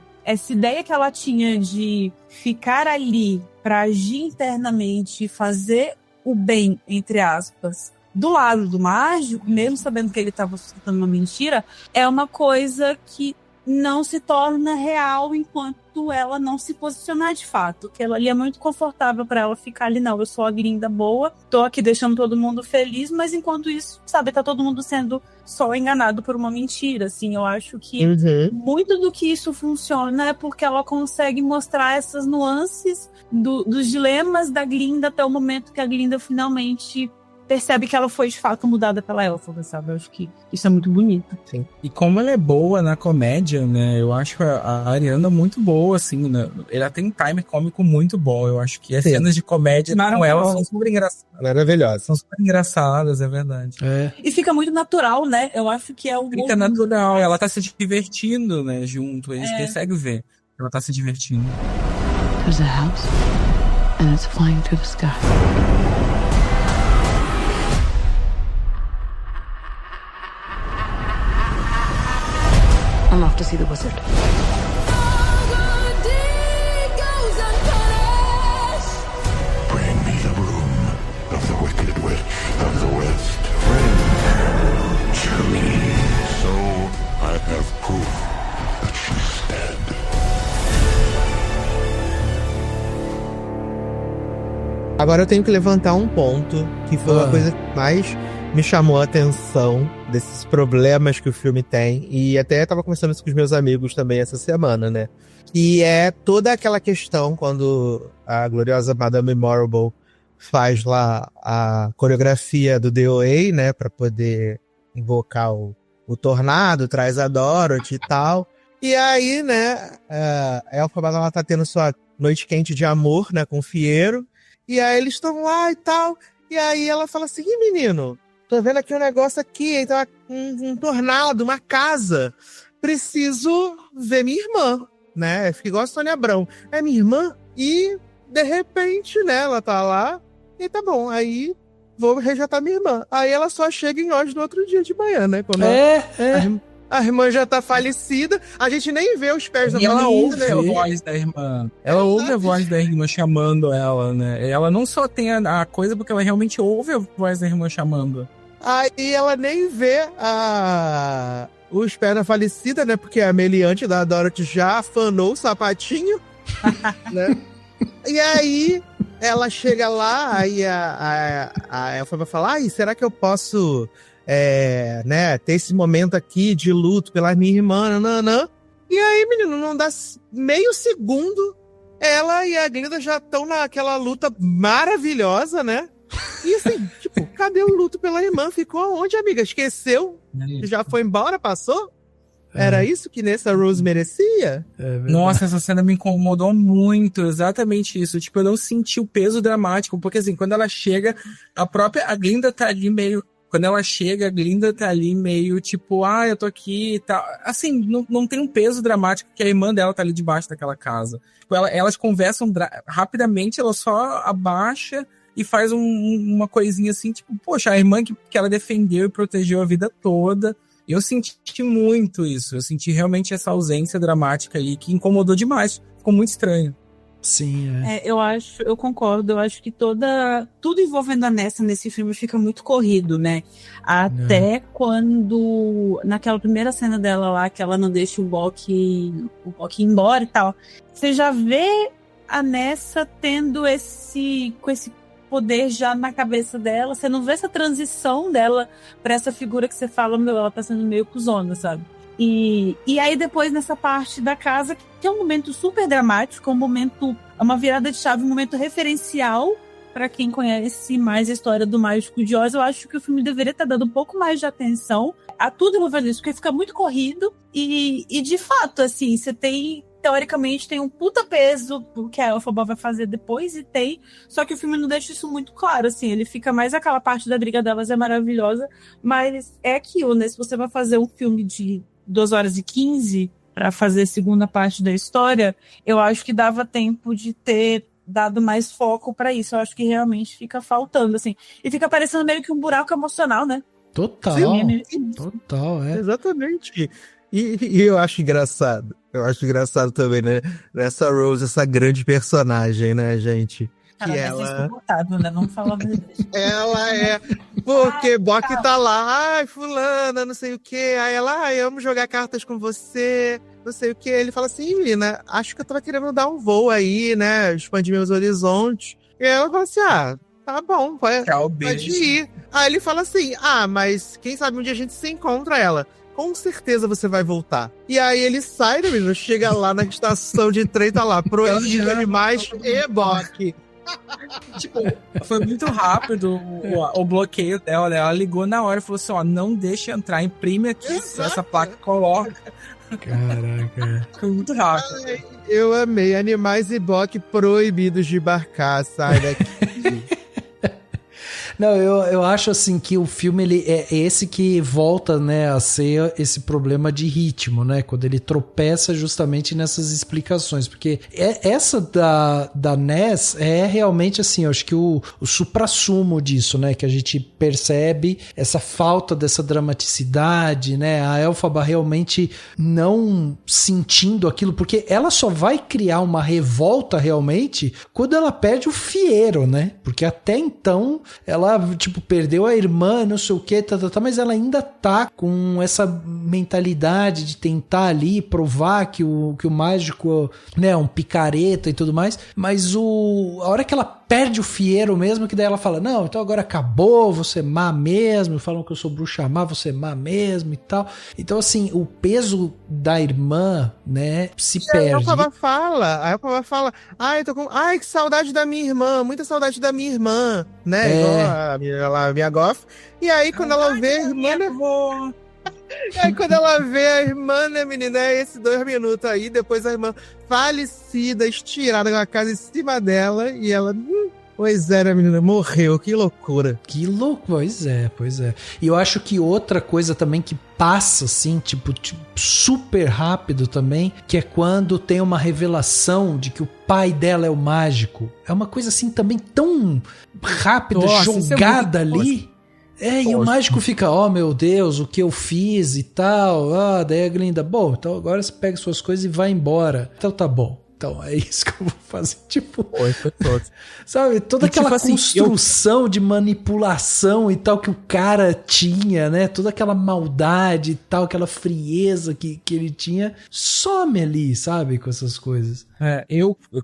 ideia que ela tinha de ficar ali para agir internamente e fazer o bem, entre aspas, do lado do mágico, mesmo sabendo que ele estava sustentando uma mentira, é uma coisa que não se torna real enquanto ela não se posicionar de fato. Que ela ali é muito confortável para ela ficar ali, não, eu sou a Glinda boa, tô aqui deixando todo mundo feliz, mas enquanto isso, sabe, tá todo mundo sendo só enganado por uma mentira, assim. Eu acho que muito do que isso funciona é porque ela consegue mostrar essas nuances dos dilemas da Glinda até o momento que a Glinda finalmente percebe que ela foi de fato mudada pela Elphaba, sabe? Eu acho que isso é muito bonito. Sim. E como ela é boa na comédia, né? Eu acho a Ariana muito boa, assim, né? Ela tem um time cômico muito bom. Eu acho que as cenas de comédia com ela são super engraçadas. Maravilhosa. São super engraçadas, é verdade. E fica muito natural, né? Eu acho que é o... Fica natural. Ela tá se divertindo, né? Junto. A gente consegue ver. Ela tá se divertindo. There's a house and it's flying through the sky. I'm off to see the wizard. Bring me the broom of the wicked witch of the west. Bring her to me. So I have proof that she's dead. Agora eu tenho que levantar um ponto que foi uma coisa que mais me chamou a atenção desses problemas que o filme tem, e até estava conversando isso com os meus amigos também essa semana, né? E é toda aquela questão quando a gloriosa Madame Morrible faz lá a coreografia do DOA, né? Pra poder invocar o tornado, traz a Dorothy e tal. E aí, né, a Elphaba, ela tá tendo sua noite quente de amor, né, com o Fiero. E aí eles estão lá e tal. E aí ela fala assim, ih, menino, tô vendo aqui um negócio aqui, então um tornado, uma casa. Preciso ver minha irmã, né? Fica igual a Sônia Abrão. É minha irmã? E, de repente, né, ela tá lá. E tá bom, aí vou resgatar minha irmã. Aí ela só chega em Oz no outro dia de manhã, né? Quando a irmã já tá falecida, a gente nem vê os pés da mãe. E ela ouve a voz da irmã. Ela ouve a voz da irmã chamando ela, né? Ela não só tem a coisa, porque ela realmente ouve a voz da irmã chamando. Aí ela nem vê os pés da falecida, né? Porque a meliante da Dorothy já afanou o sapatinho, né? E aí ela chega lá, aí a Elphaba fala, ai, será que eu posso... né, ter esse momento aqui de luto pela minha irmã, nananã. E aí, menino, não dá meio segundo, ela e a Glinda já estão naquela luta maravilhosa, né? E assim, tipo, cadê o luto pela irmã? Ficou onde, amiga? Esqueceu? Já foi embora? Passou? Era isso que nessa Rose merecia? Nossa, essa cena me incomodou muito, exatamente isso. Tipo, eu não senti o peso dramático, porque assim, quando ela chega, a Glinda tá ali meio... Quando ela chega, a Glinda tá ali meio tipo, eu tô aqui e tal. Assim, não tem um peso dramático que a irmã dela tá ali debaixo daquela casa. Tipo, elas conversam rapidamente, ela só abaixa e faz uma coisinha assim, tipo, poxa, a irmã que ela defendeu e protegeu a vida toda. Eu senti muito isso. Eu senti realmente essa ausência dramática ali que incomodou demais. Ficou muito estranho. Sim, eu concordo, eu acho que tudo envolvendo a Nessa nesse filme fica muito corrido, né? Até quando, naquela primeira cena dela lá, que ela não deixa o Bok ir embora e tal, você já vê a Nessa tendo com esse poder já na cabeça dela, você não vê essa transição dela pra essa figura que você fala, ela tá sendo meio cuzona, sabe? E aí depois nessa parte da casa, que é um momento super dramático, uma virada de chave, um momento referencial para quem conhece mais a história do Mágico de Oz. Eu acho que o filme deveria estar dando um pouco mais de atenção a tudo envolvendo isso, porque fica muito corrido e de fato, assim, você teoricamente tem um puta peso que a Elphaba vai fazer depois só que o filme não deixa isso muito claro, assim, ele fica mais aquela parte da briga delas é maravilhosa, mas é aquilo, né, se você vai fazer um filme de 2h15 para fazer a segunda parte da história, eu acho que dava tempo de ter dado mais foco para isso. Eu acho que realmente fica faltando, assim. E fica parecendo meio que um buraco emocional, né? Total. Sim. Total, Exatamente. E eu acho engraçado. Eu acho engraçado também, né? Nessa Rose, essa grande personagem, né, gente? Cara, ela é insuportável, né? Vamos falar a verdade. Ela é. Porque Bok tá lá, ai, fulana, não sei o quê. Aí ela, eu amo jogar cartas com você, não sei o quê. Ele fala assim, menina, acho que eu tava querendo dar um voo aí, né? Expandir meus horizontes. E ela fala assim, tá bom, pode ir. Aí ele fala assim, mas quem sabe um dia a gente se encontra ela. Com certeza você vai voltar. E aí ele sai, né, menino? Chega lá na estação de trem, tá lá, proibido animais e Bok. Tipo, foi muito rápido o bloqueio dela, né? Ela ligou na hora e falou assim, não deixa entrar, imprime aqui essa placa, coloca. Caraca. Foi muito rápido. Ai, eu amei. Animais e Bok proibidos de embarcar, sai daqui. Não, eu acho assim que o filme ele é esse que volta, né, a ser esse problema de ritmo, né? Quando ele tropeça justamente nessas explicações. Porque essa da Ness é realmente assim, eu acho que o suprassumo disso, né? Que a gente percebe essa falta dessa dramaticidade, né? A Elphaba realmente não sentindo aquilo, porque ela só vai criar uma revolta realmente quando ela perde o Fiero, né? Porque até então ela, tipo, perdeu a irmã, não sei o que, mas ela ainda tá com essa mentalidade de tentar ali provar que o mágico, né, é um picareta e tudo mais, mas a hora que ela perde o Fiero mesmo, que daí ela fala, não, então agora acabou, vou ser má mesmo, falam que eu sou bruxa má, vou ser má mesmo e tal. Então, assim, o peso da irmã, né, se perde. A Elphaba fala, ai, que saudade da minha irmã, muita saudade da minha irmã, né, igual a minha Goff. E aí, quando ela vê a irmã, né, aí quando ela vê a irmã, né, menina, é esses 2 minutos aí, depois a irmã falecida, estirada com a casa em cima dela, e ela, pois é, né, menina, morreu, que loucura. Que louco, pois é. E eu acho que outra coisa também que passa, assim, tipo super rápido também, que é quando tem uma revelação de que o pai dela é o mágico. É uma coisa assim também tão rápida, jogada ali. E o mágico fica, meu Deus, o que eu fiz e tal. Daí a Glinda, bom, então agora você pega suas coisas e vai embora. Então tá bom. Então é isso que eu vou fazer. Tipo, sabe, toda aquela construção de manipulação e tal que o cara tinha, né? Toda aquela maldade e tal, aquela frieza que ele tinha, some ali, sabe, com essas coisas.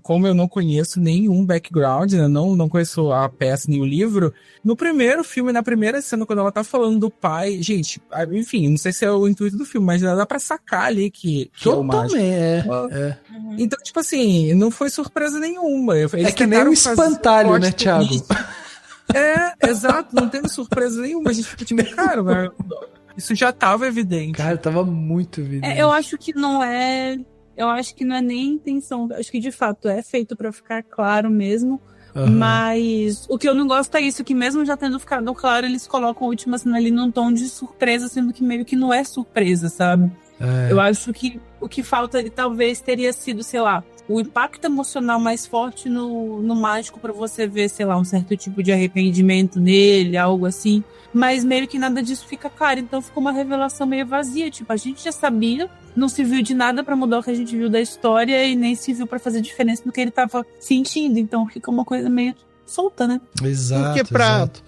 Como eu não conheço nenhum background, né, não conheço a peça nem o livro, no primeiro filme, na primeira cena, quando ela tá falando do pai, gente, enfim, não sei se é o intuito do filme, mas dá pra sacar ali que é o mágico. Então, tipo assim, não foi surpresa nenhuma. Eles que nem um espantalho, né, Thiago? Exato, não teve surpresa nenhuma. A gente fica tipo, cara, isso já tava evidente. Cara, tava muito evidente. Eu acho que não é... Eu acho que não é nem intenção. Acho que, de fato, é feito pra ficar claro mesmo. Uhum. Mas o que eu não gosto é isso, que mesmo já tendo ficado claro, eles colocam a última cena ali num tom de surpresa, sendo que meio que não é surpresa, sabe? Eu acho que o que falta ali talvez teria sido, sei lá, o impacto emocional mais forte no mágico pra você ver, sei lá, um certo tipo de arrependimento nele, algo assim. Mas meio que nada disso fica claro, então ficou uma revelação meio vazia. Tipo, a gente já sabia, não serviu de nada pra mudar o que a gente viu da história e nem serviu pra fazer diferença no que ele tava sentindo. Então fica uma coisa meio solta, né? Exato. Porque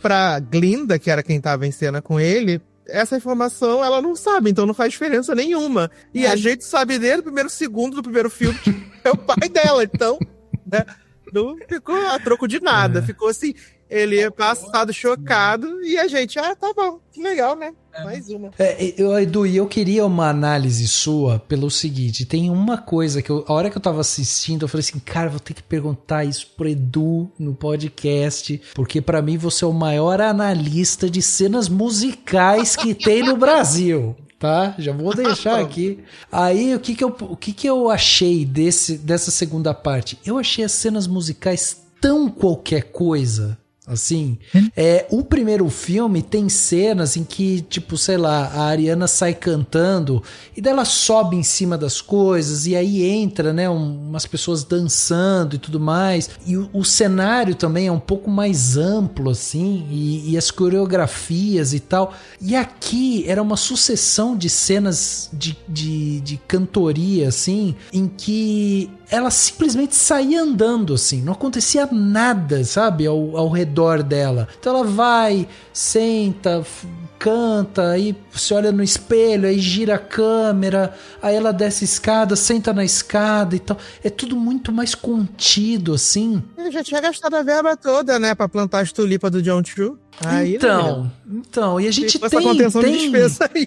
pra Glinda, que era quem tava em cena com ele, essa informação ela não sabe, então não faz diferença nenhuma. E a gente sabe desde o primeiro segundo do primeiro filme que é o pai dela, então, né, não ficou a troco de nada. Ficou assim, ele é passado chocado e a gente, tá bom, que legal, né? Mais uma. Edu, eu queria uma análise sua pelo seguinte, tem uma coisa que a hora que eu tava assistindo, eu falei assim, cara, vou ter que perguntar isso pro Edu no podcast, porque pra mim você é o maior analista de cenas musicais que tem no Brasil. Tá? Já vou deixar aqui. Aí, o que eu achei dessa segunda parte? Eu achei as cenas musicais tão qualquer coisa. Assim, o primeiro filme tem cenas em que, tipo, sei lá, a Ariana sai cantando e daí ela sobe em cima das coisas e aí entra, né, umas pessoas dançando e tudo mais. E o cenário também é um pouco mais amplo, assim, e as coreografias e tal. E aqui era uma sucessão de cenas de cantoria, assim, em que ela simplesmente saía andando, assim, não acontecia nada, sabe, ao redor dela. Então ela vai, senta, canta, aí se olha no espelho, aí gira a câmera, aí ela desce a escada, senta na escada e tal. É tudo muito mais contido, assim. Ele já tinha gastado a verba toda, né, pra plantar as tulipas do John Chu. Aí, então, e a gente essa contenção de despesa aí.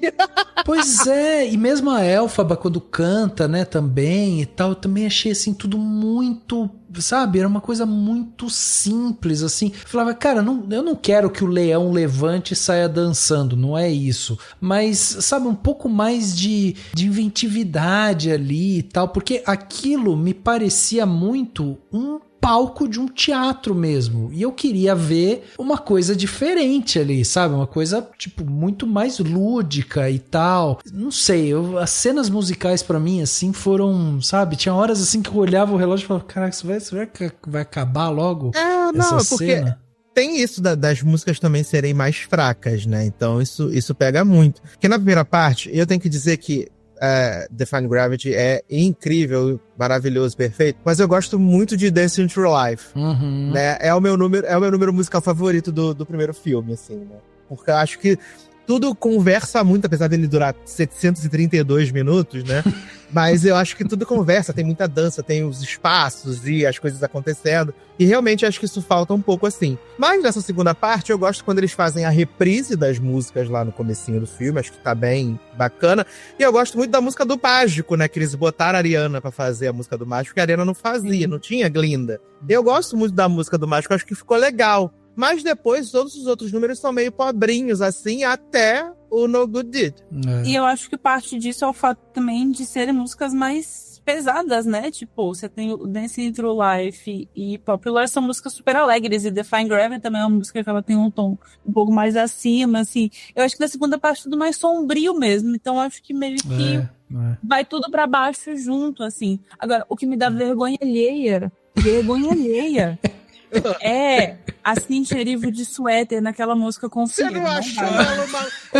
Pois é, e mesmo a Elphaba quando canta, né, também e tal, eu também achei assim tudo muito, sabe, era uma coisa muito simples, assim. Eu falava, cara, eu não quero que o leão levante e saia dançando, não é isso, mas, sabe, um pouco mais de inventividade ali e tal, porque aquilo me parecia muito um palco de um teatro mesmo. E eu queria ver uma coisa diferente ali, sabe? Uma coisa, tipo, muito mais lúdica e tal. Não sei, as cenas musicais pra mim, assim, foram, sabe? Tinha horas, assim, que eu olhava o relógio e falava, caraca, isso vai acabar logo essa cena? Tem isso das músicas também serem mais fracas, né? Então isso pega muito. Porque na primeira parte, eu tenho que dizer que Defying Gravity é incrível, maravilhoso, perfeito, mas eu gosto muito de Dancing Through Life, né? É o meu número musical favorito do primeiro filme, assim, né? Porque eu acho que tudo conversa muito, apesar dele durar 732 minutos, né? Mas eu acho que tudo conversa, tem muita dança, tem os espaços e as coisas acontecendo. E realmente acho que isso falta um pouco assim. Mas nessa segunda parte, eu gosto quando eles fazem a reprise das músicas lá no comecinho do filme. Acho que tá bem bacana. E eu gosto muito da música do Mágico, né? Que eles botaram a Ariana pra fazer a música do Mágico, porque a Ariana não fazia, não tinha Glinda. Eu gosto muito da música do Mágico, acho que ficou legal. Mas depois, todos os outros números são meio pobrinhos, assim, até o No Good Deed. E eu acho que parte disso é o fato também de serem músicas mais pesadas, né? Tipo, você tem o Dancing Through Life e Popular, são músicas super alegres. E Defying Gravity também é uma música que ela tem um tom um pouco mais acima, assim. Eu acho que na segunda parte é tudo mais sombrio mesmo. Então, eu acho que meio que vai tudo pra baixo junto, assim. Agora, o que me dá vergonha alheia é a Cynthia Erivo de suéter naquela música Confia. Você não achou ela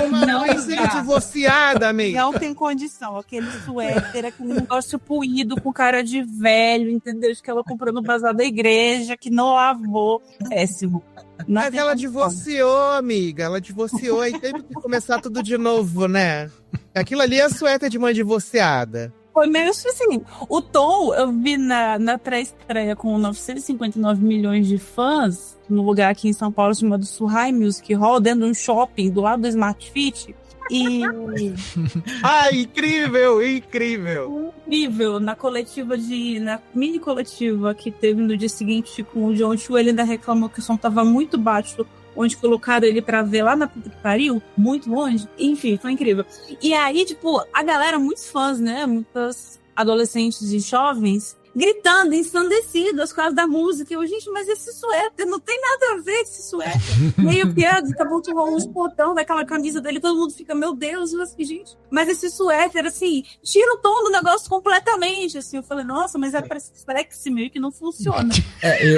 uma coisinha divorciada, amiga? Não tem condição. Aquele suéter, aquele negócio puído com cara de velho, entendeu? Que ela comprou no bazar da igreja, que não lavou. Péssimo. Mas ela divorciou, amiga. Ela divorciou e teve que começar tudo de novo, né? Aquilo ali é suéter de mãe divorciada. Foi meio assim. O Tom, eu vi na pré-estreia com 959 milhões de fãs, no lugar aqui em São Paulo chamado Surrai Music Hall, dentro de um shopping do lado do Smart Fit. E... incrível! Incrível! Na mini coletiva que teve no dia seguinte com o John Chu, ele ainda reclamou que o som tava muito baixo, onde colocaram ele pra ver lá na puta que pariu, muito longe. Enfim, foi incrível. E aí, tipo, a galera, muitos fãs, né? Muitas adolescentes e jovens gritando, ensandecidas por causa da música. Eu, gente, mas esse suéter não tem nada a ver com esse suéter. Meio piada, acabou de rolar uns botões daquela camisa dele, todo mundo fica, meu Deus, assim, gente. Mas esse suéter, assim, tira o tom do negócio completamente, assim. Eu falei, nossa, mas parece meio que não funciona.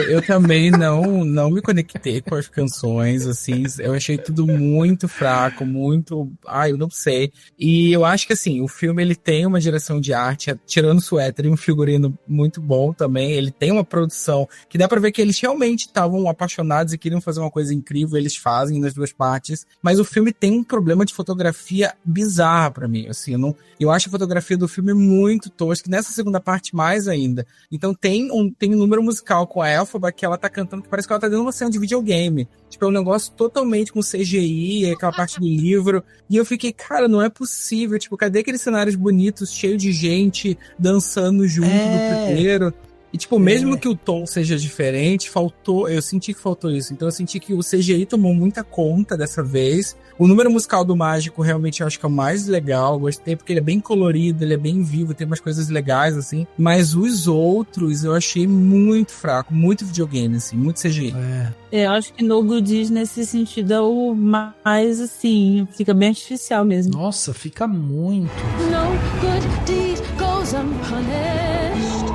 Eu também não me conectei com as canções, assim, eu achei tudo muito fraco, muito, eu não sei. E eu acho que, assim, o filme, ele tem uma direção de arte, tirando o suéter e um figurino muito bom também, ele tem uma produção que dá pra ver que eles realmente estavam apaixonados e queriam fazer uma coisa incrível, eles fazem nas duas partes, mas o filme tem um problema de fotografia bizarra pra mim, assim, eu acho a fotografia do filme muito tosca, nessa segunda parte mais ainda. Então tem um número musical com a Elphaba que ela tá cantando que parece que ela tá dando uma cena de videogame, tipo, é um negócio totalmente com CGI, aquela parte do livro, e eu fiquei, cara, não é possível, tipo, cadê aqueles cenários bonitos, cheio de gente dançando junto do primeiro? E, tipo, mesmo que o tom seja diferente, eu senti que faltou isso. Então eu senti que o CGI tomou muita conta dessa vez. O número musical do Mágico realmente eu acho que é o mais legal. Gostei porque ele é bem colorido, ele é bem vivo, tem umas coisas legais, assim. Mas os outros eu achei muito fraco, muito videogame, assim, muito CGI. Eu acho que No Good Deed, nesse sentido, é o mais, assim, fica bem artificial mesmo. Nossa, fica muito. No good deed goes unpunished.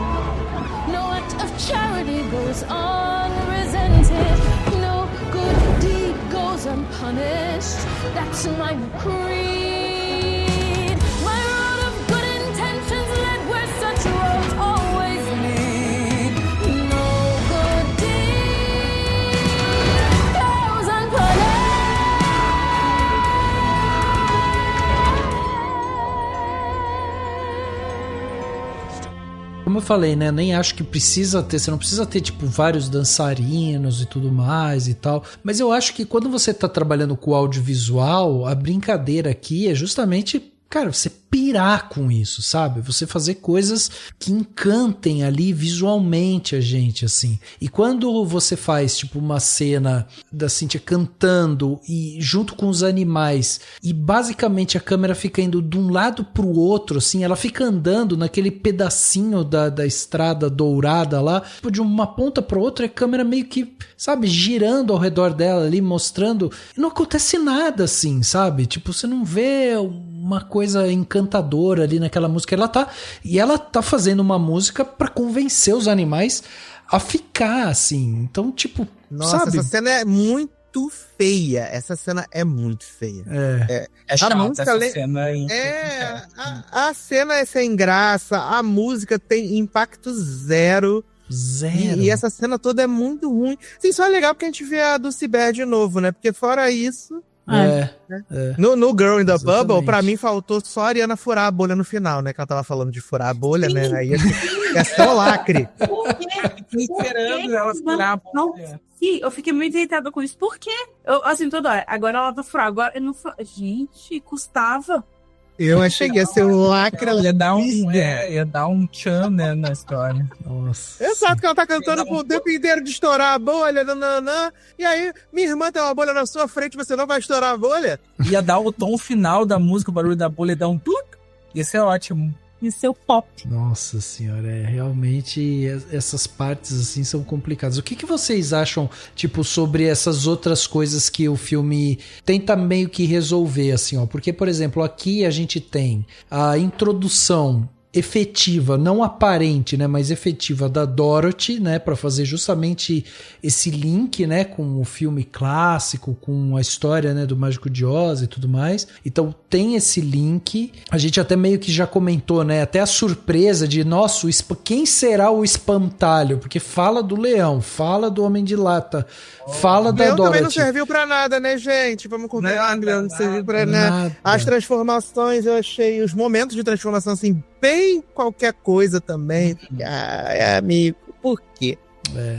No act of charity goes unresented. No good deed goes unpunished. That's my creed. My road of good intentions led where such roads always lead. No good deed goes unpunished. Como eu falei, né, nem acho que você não precisa ter, tipo, vários dançarinos e tudo mais e tal, mas eu acho que quando você tá trabalhando com o audiovisual, a brincadeira aqui é justamente cara, você pirar com isso, sabe? Você fazer coisas que encantem ali visualmente a gente, assim. E quando você faz, tipo, uma cena da Cynthia cantando e junto com os animais, e basicamente a câmera fica indo de um lado pro outro, assim, ela fica andando naquele pedacinho da estrada dourada lá, tipo, de uma ponta pra outra, e a câmera meio que, sabe, girando ao redor dela ali, mostrando, e não acontece nada, assim, sabe? Tipo, você não vê uma coisa encantadora ali naquela música. Ela tá fazendo uma música pra convencer os animais a ficar, assim. Então, tipo, nossa, sabe? Essa cena é muito feia. Essa cena é muito feia. É chata música essa cena. A cena é sem graça, a música tem impacto zero. E essa cena toda é muito ruim. Sim, só é legal porque a gente vê a Dulcie Bear de novo, né? Porque fora isso... No Girl in the Bubble, pra mim faltou só a Ariana furar a bolha no final, né? Que ela tava falando de furar a bolha, Sim. né? Aí é só lacre. Por quê? Esperando ela furar a bolha. Sim, eu fiquei muito irritada com isso. Por quê? Eu, assim, toda hora. Agora ela vai furar. Agora eu não furo. Gente, custava. Eu achei que ia ser um lacre. Ia dar um tchan, né, na história. Nossa. Exato, que ela tá cantando o tempo inteiro de estourar a bolha, nananã, e aí, minha irmã tem uma bolha na sua frente, você não vai estourar a bolha? Ia dar o tom final da música, o barulho da bolha, dar um tuc. Ia ser ótimo. E seu pop. Nossa senhora, realmente essas partes assim são complicadas. O que vocês acham, tipo, sobre essas outras coisas que o filme tenta meio que resolver, assim, ó? Porque, por exemplo, aqui a gente tem a introdução efetiva, não aparente, né, mas efetiva da Dorothy, né, para fazer justamente esse link, né, com o filme clássico, com a história, né, do Mágico de Oz e tudo mais. Então tem esse link. A gente até meio que já comentou, né, até a surpresa de, nossa, quem será o espantalho? Porque fala do leão, fala do Homem de Lata, fala da Dorothy. Também não serviu pra nada, né, gente? Vamos combinar, não serviu pra nada. As transformações, eu achei, os momentos de transformação, assim, bem qualquer coisa também. Amigo, por quê?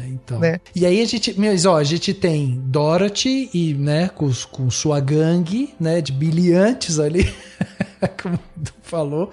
Então. Né? E aí a gente tem Dorothy e, né, com sua gangue, né, de biliantes ali, como tu falou.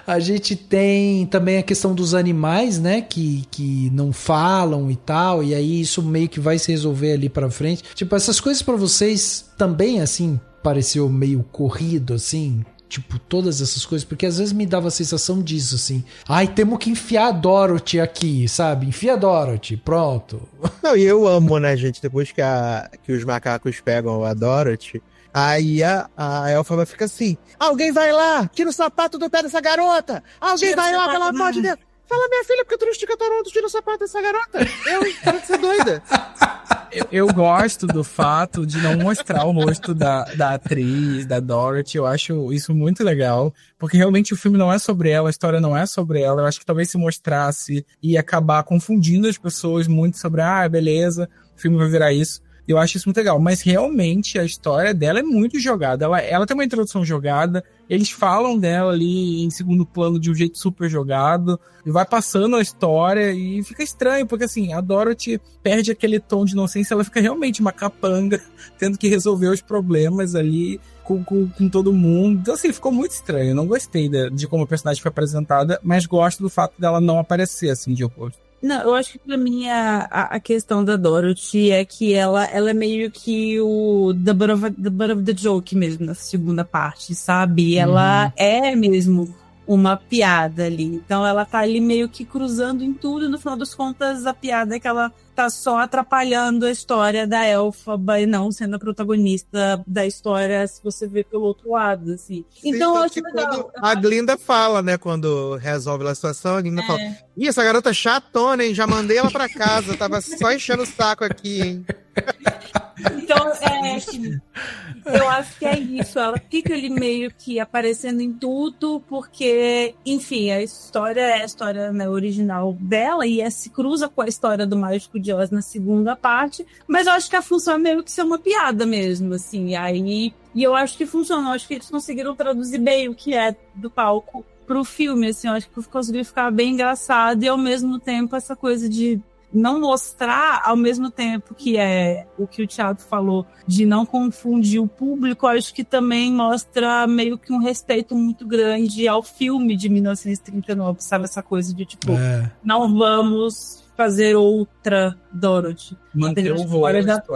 A gente tem também a questão dos animais, né, que não falam e tal, e aí isso meio que vai se resolver ali pra frente. Tipo, essas coisas pra vocês também, assim, pareceu meio corrido, assim? Tipo, todas essas coisas, porque às vezes me dava a sensação disso, assim. Ai, temos que enfiar a Dorothy aqui, sabe? Enfia a Dorothy, pronto. Não, e eu amo, né, gente, depois que os macacos pegam a Dorothy, aí a Elphaba fica assim, alguém vai lá, tira o sapato do pé dessa garota, alguém vai lá, pelo amor de Deus. Fala, minha filha, porque tu não estica Toronto, tira o sapato dessa garota. Para de ser doida. Eu gosto do fato de não mostrar o rosto da atriz, da Dorothy. Eu acho isso muito legal, porque realmente o filme não é sobre ela, a história não é sobre ela. Eu acho que talvez se mostrasse ia acabar confundindo as pessoas muito sobre, beleza, o filme vai virar isso. Eu acho isso muito legal, mas realmente a história dela é muito jogada. Ela tem uma introdução jogada, eles falam dela ali em segundo plano de um jeito super jogado, e vai passando a história e fica estranho, porque assim, a Dorothy perde aquele tom de inocência, ela fica realmente uma capanga, tendo que resolver os problemas ali com todo mundo. Então assim, ficou muito estranho. Eu não gostei de como a personagem foi apresentada, mas gosto do fato dela não aparecer assim de oposto. Não, eu acho que pra mim a questão da Dorothy é que ela é meio que o the butt of the joke mesmo, na segunda parte, sabe? Ela é mesmo uma piada ali. Então ela tá ali meio que cruzando em tudo, e no final das contas a piada é que ela tá só atrapalhando a história da Elphaba e não sendo a protagonista da história, se você vê pelo outro lado, assim. Então eu acho legal. A Glinda fala, né, quando resolve a situação, a Glinda fala, ih, essa garota é chatona, hein, já mandei ela pra casa, tava só enchendo o saco aqui, hein. Então, eu acho que é isso. Ela fica ali meio que aparecendo em tudo, porque, enfim, a história é a história, né, original dela, e se cruza com a história do Mágico de Oz na segunda parte, mas eu acho que a função é meio que ser uma piada mesmo, assim, e eu acho que funciona. Eu acho que eles conseguiram traduzir bem o que é do palco pro filme, assim, eu acho que conseguiu ficar bem engraçado, e ao mesmo tempo essa coisa de não mostrar ao mesmo tempo que é o que o Thiago falou, de não confundir o público, acho que também mostra meio que um respeito muito grande ao filme de 1939, sabe? Essa coisa de tipo, não vamos fazer outra Dorothy. Manter o rosto,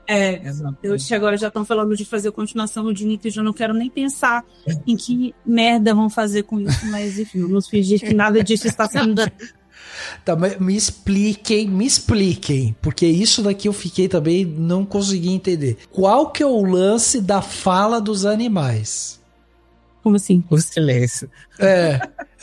Exatamente. Agora já estão falando de fazer continuação de Nick, eu já não quero nem pensar em que merda vão fazer com isso, mas enfim, vamos fingir que nada disso está sendo... Tá, mas me expliquem, porque isso daqui eu fiquei também, não consegui entender. Qual que é o lance da fala dos animais? Como assim? O silêncio.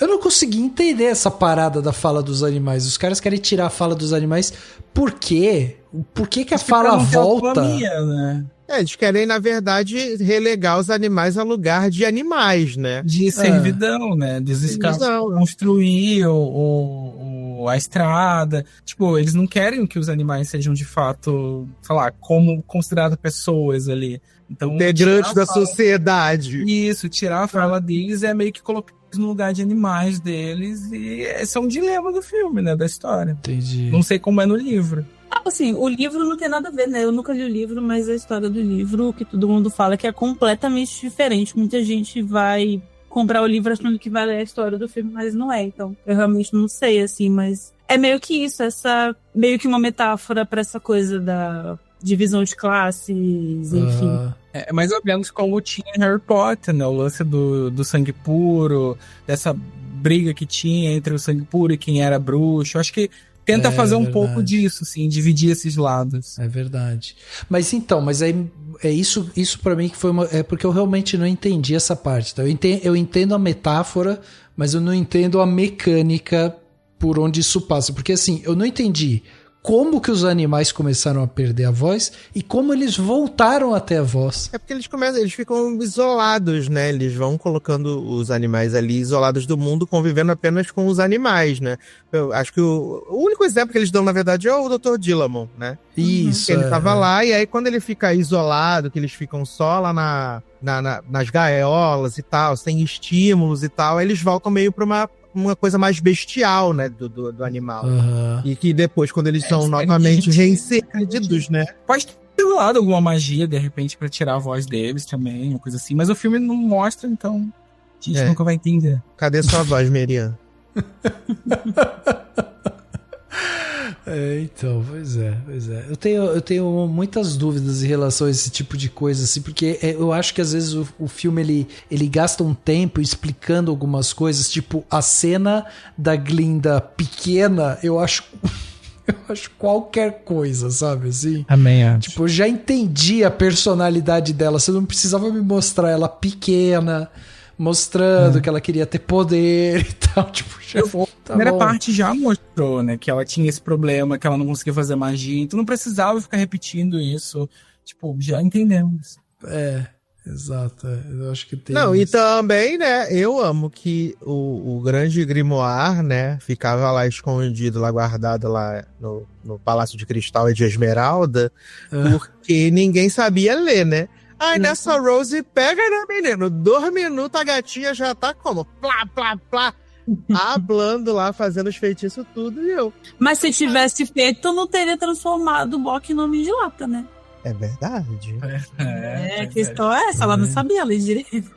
Eu não consegui entender essa parada da fala dos animais. Os caras querem tirar a fala dos animais, por quê? Por que a fala volta? Autonomia, né? Eles querem, na verdade, relegar os animais a lugar de animais, né? De servidão, né? Construir a estrada. Tipo, eles não querem que os animais sejam, de fato, sei lá, como considerados pessoas ali. Então, integrantes da sociedade. Isso, tirar a fala deles é meio que colocar no lugar de animais deles, e esse é um dilema do filme, né? Da história. Entendi. Não sei como é no livro. Assim, o livro não tem nada a ver, né? Eu nunca li o livro, mas a história do livro, o que todo mundo fala, é que é completamente diferente. Muita gente vai comprar o livro achando que vai ler a história do filme, mas não é. Então, eu realmente não sei, assim, mas é meio que isso, meio que uma metáfora pra essa coisa da divisão de classes, enfim. É mais ou menos como tinha em Harry Potter, né? O lance do sangue puro, dessa briga que tinha entre o sangue puro e quem era bruxo. Eu acho que tenta fazer um pouco disso, assim, dividir esses lados. É verdade. Mas então, aí é isso pra mim que foi é porque eu realmente não entendi essa parte. Tá? Eu entendo a metáfora, mas eu não entendo a mecânica por onde isso passa. Porque assim, eu não entendi como que os animais começaram a perder a voz e como eles voltaram até a voz. É porque eles ficam isolados, né? Eles vão colocando os animais ali isolados do mundo, convivendo apenas com os animais, né? Eu acho que o único exemplo que eles dão, na verdade, é o Dr. Dillamon, né? Isso. Ele tava lá, e aí quando ele fica isolado, que eles ficam só lá nas gaiolas e tal, sem estímulos e tal, aí eles voltam meio pra uma coisa mais bestial, né, do animal. E que depois, quando eles são novamente reinseridos, né? Pode ter rolado alguma magia, de repente, pra tirar a voz deles também, uma coisa assim. Mas o filme não mostra, então a gente nunca vai entender. Cadê sua voz, Merian? Então, pois é. Eu tenho muitas dúvidas em relação a esse tipo de coisa, assim, porque eu acho que às vezes o filme ele gasta um tempo explicando algumas coisas, tipo a cena da Glinda pequena, eu acho qualquer coisa, sabe, assim? Também acho. Tipo, eu já entendi a personalidade dela, você não precisava me mostrar ela pequena, mostrando que ela queria ter poder e tal, tipo, já a primeira parte já mostrou, né, que ela tinha esse problema, que ela não conseguia fazer magia, então não precisava ficar repetindo isso, tipo, já entendemos. Exato, eu acho que tem Não, isso. e também, né, eu amo que o grande grimoire, né, ficava lá escondido, lá guardado lá no Palácio de Cristal e de Esmeralda, porque ninguém sabia ler, né? Aí nessa Rose pega, né, menino? 2 minutos a gatinha já tá como? Plá, plá, plá. Hablando lá, fazendo os feitiços tudo e eu. Mas se tivesse feito, não teria transformado o Bock em nome de lata, né? É verdade. A questão é essa, ela não sabia ler direito.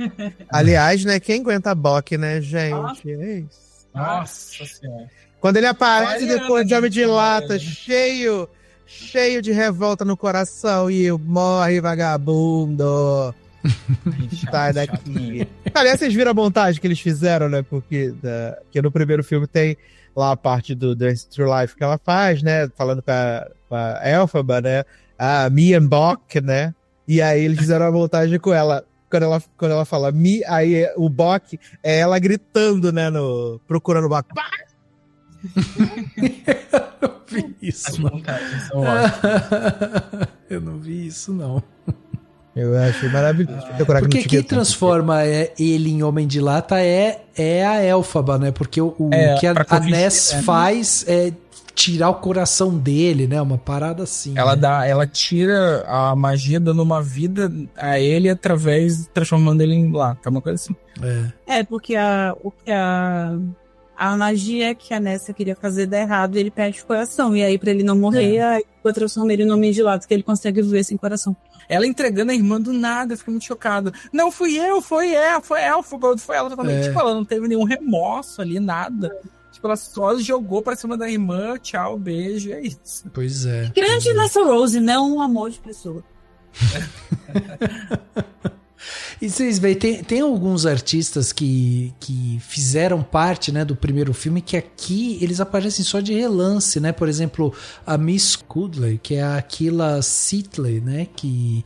Aliás, né, quem aguenta Bock, né, gente? É isso. Nossa Senhora. Quando ele aparece depois de Homem de Lata, cheio de revolta no coração e eu morre, vagabundo. Sai daqui. Aliás, vocês viram a montagem que eles fizeram, né? Porque no primeiro filme tem lá a parte do Dance True Life que ela faz, né? Falando com a Elphaba, né? A Me and Bock, né? E aí eles fizeram a montagem com ela. Quando ela fala Me, aí o Bock é ela gritando, né? Procurando o Bock. Eu não vi isso, não. Eu não vi isso, não. Eu achei maravilhoso. Porque quem transforma ele em Homem de Lata é a Elphaba, né? Porque o que a Ness faz é tirar o coração dele, né? Uma parada assim. Ela tira a magia dando uma vida a ele transformando ele em lata, uma coisa assim. Porque o que a a magia que a Nessa queria fazer dá errado e ele perde o coração. E aí, pra ele não morrer, aí eu transformo ele no homem de lado, que ele consegue viver sem coração. Ela entregando a irmã do nada, eu fiquei muito chocado. Não, foi ela totalmente. Tipo, ela não teve nenhum remorso ali, nada. Tipo, ela só jogou pra cima da irmã, tchau, beijo, é isso. Pois é. Grande Nessa Rose, não um amor de pessoa. E vocês veem, tem alguns artistas que fizeram parte, né, do primeiro filme, que aqui eles aparecem só de relance, né? Por exemplo, a Miss Cudley, que é a Aquila Sitley, né? Que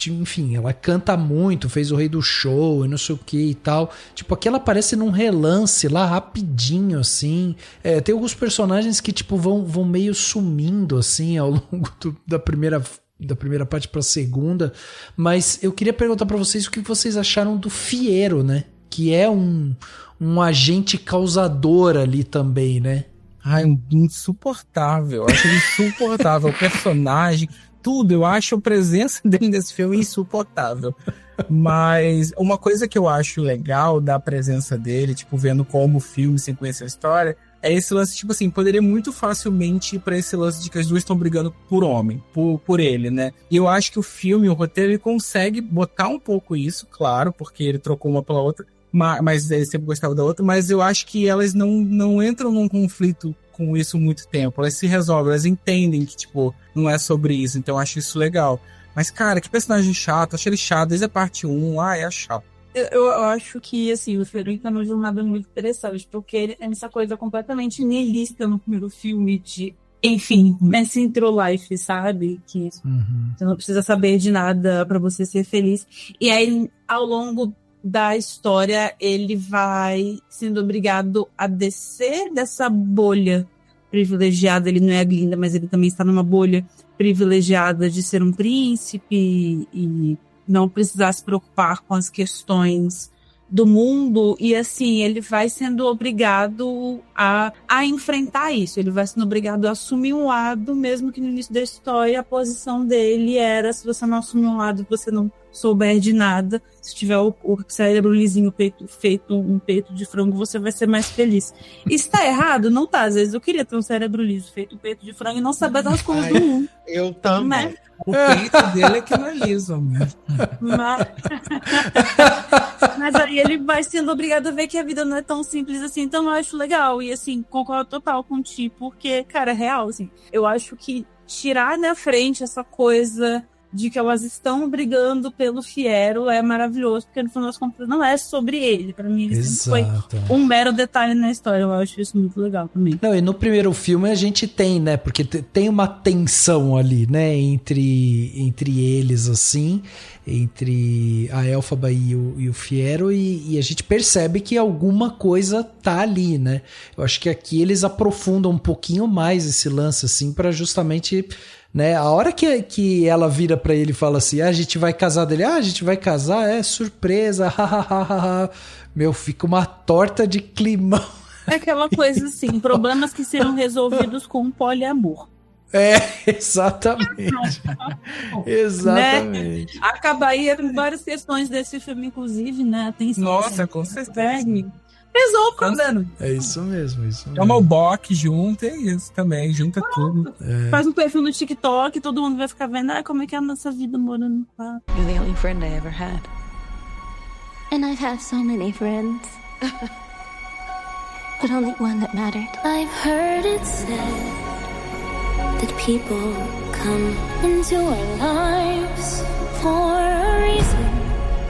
enfim, ela canta muito, fez o Rei do Show e não sei o que e tal. Tipo, aqui ela aparece num relance lá, rapidinho, assim. Tem alguns personagens que, tipo, vão meio sumindo, assim, ao longo da primeira parte pra segunda, mas eu queria perguntar pra vocês o que vocês acharam do Fiero, né? Que é um agente causador ali também, né? Ai, insuportável. Eu acho ele insuportável. O personagem, tudo. Eu acho a presença dele nesse filme insuportável. Mas uma coisa que eu acho legal da presença dele, tipo, vendo como o filme se conhece a história, é esse lance, tipo assim, poderia muito facilmente ir pra esse lance de que as duas estão brigando por homem, por ele, né? E eu acho que o filme, o roteiro, ele consegue botar um pouco isso, claro, porque ele trocou uma pela outra, mas ele sempre gostava da outra, mas eu acho que elas não entram num conflito com isso muito tempo, elas se resolvem, elas entendem que, tipo, não é sobre isso, então eu acho isso legal. Mas, cara, que personagem chato, achei ele chato, desde a parte 1, é chato. Eu acho que, assim, o Fiero tá numa jornada muito interessante, porque ele tem essa coisa completamente nihilista no primeiro filme de, enfim, messing through life, sabe? Que você não precisa saber de nada pra você ser feliz. E aí, ao longo da história, ele vai sendo obrigado a descer dessa bolha privilegiada. Ele não é a Glinda, mas ele também está numa bolha privilegiada de ser um príncipe e não precisar se preocupar com as questões do mundo, e assim, ele vai sendo obrigado a enfrentar isso, ele vai sendo obrigado a assumir um lado, mesmo que no início da história a posição dele era: se você não assumir um lado, você não souber de nada, se tiver o cérebro lisinho feito um peito de frango, você vai ser mais feliz. Isso tá errado? Não tá. Às vezes eu queria ter um cérebro liso feito um peito de frango e não saber das coisas do mundo. Eu também. Né? O peito dele é que não é liso, mesmo. Mas aí ele vai sendo obrigado a ver que a vida não é tão simples assim, então eu acho legal. E assim, concordo total com ti, porque, cara, é real, assim. Eu acho que tirar na frente essa coisa de que elas estão brigando pelo Fiero é maravilhoso, porque no final das contas não é sobre ele. Pra mim, ele sempre foi um mero detalhe na história. Eu acho isso muito legal também. Não, e no primeiro filme a gente tem, né? Porque tem uma tensão ali, né? Entre eles, assim, entre a Elphaba e o Fiero, e a gente percebe que alguma coisa tá ali, né? Eu acho que aqui eles aprofundam um pouquinho mais esse lance, assim, pra justamente, né, a hora que ela vira pra ele e fala assim: a gente vai casar, dele, a gente vai casar, é surpresa, hahaha. Meu, fica uma torta de climão. É aquela coisa assim, problemas que serão resolvidos com um poliamor. Exatamente. Exatamente. Né? Acabaria com várias questões desse filme, inclusive, né? Atenção. Nossa, com certeza. Resolve o problema. É isso mesmo, isso mesmo. Chama o Bock junto, é isso também, junta tudo. Faz um perfil no TikTok, todo mundo vai ficar vendo como é que é a nossa vida morando no quarto. You're the only friend I ever had. And I've had so many friends. But only one that mattered. I've heard it said that people come into our lives for a reason.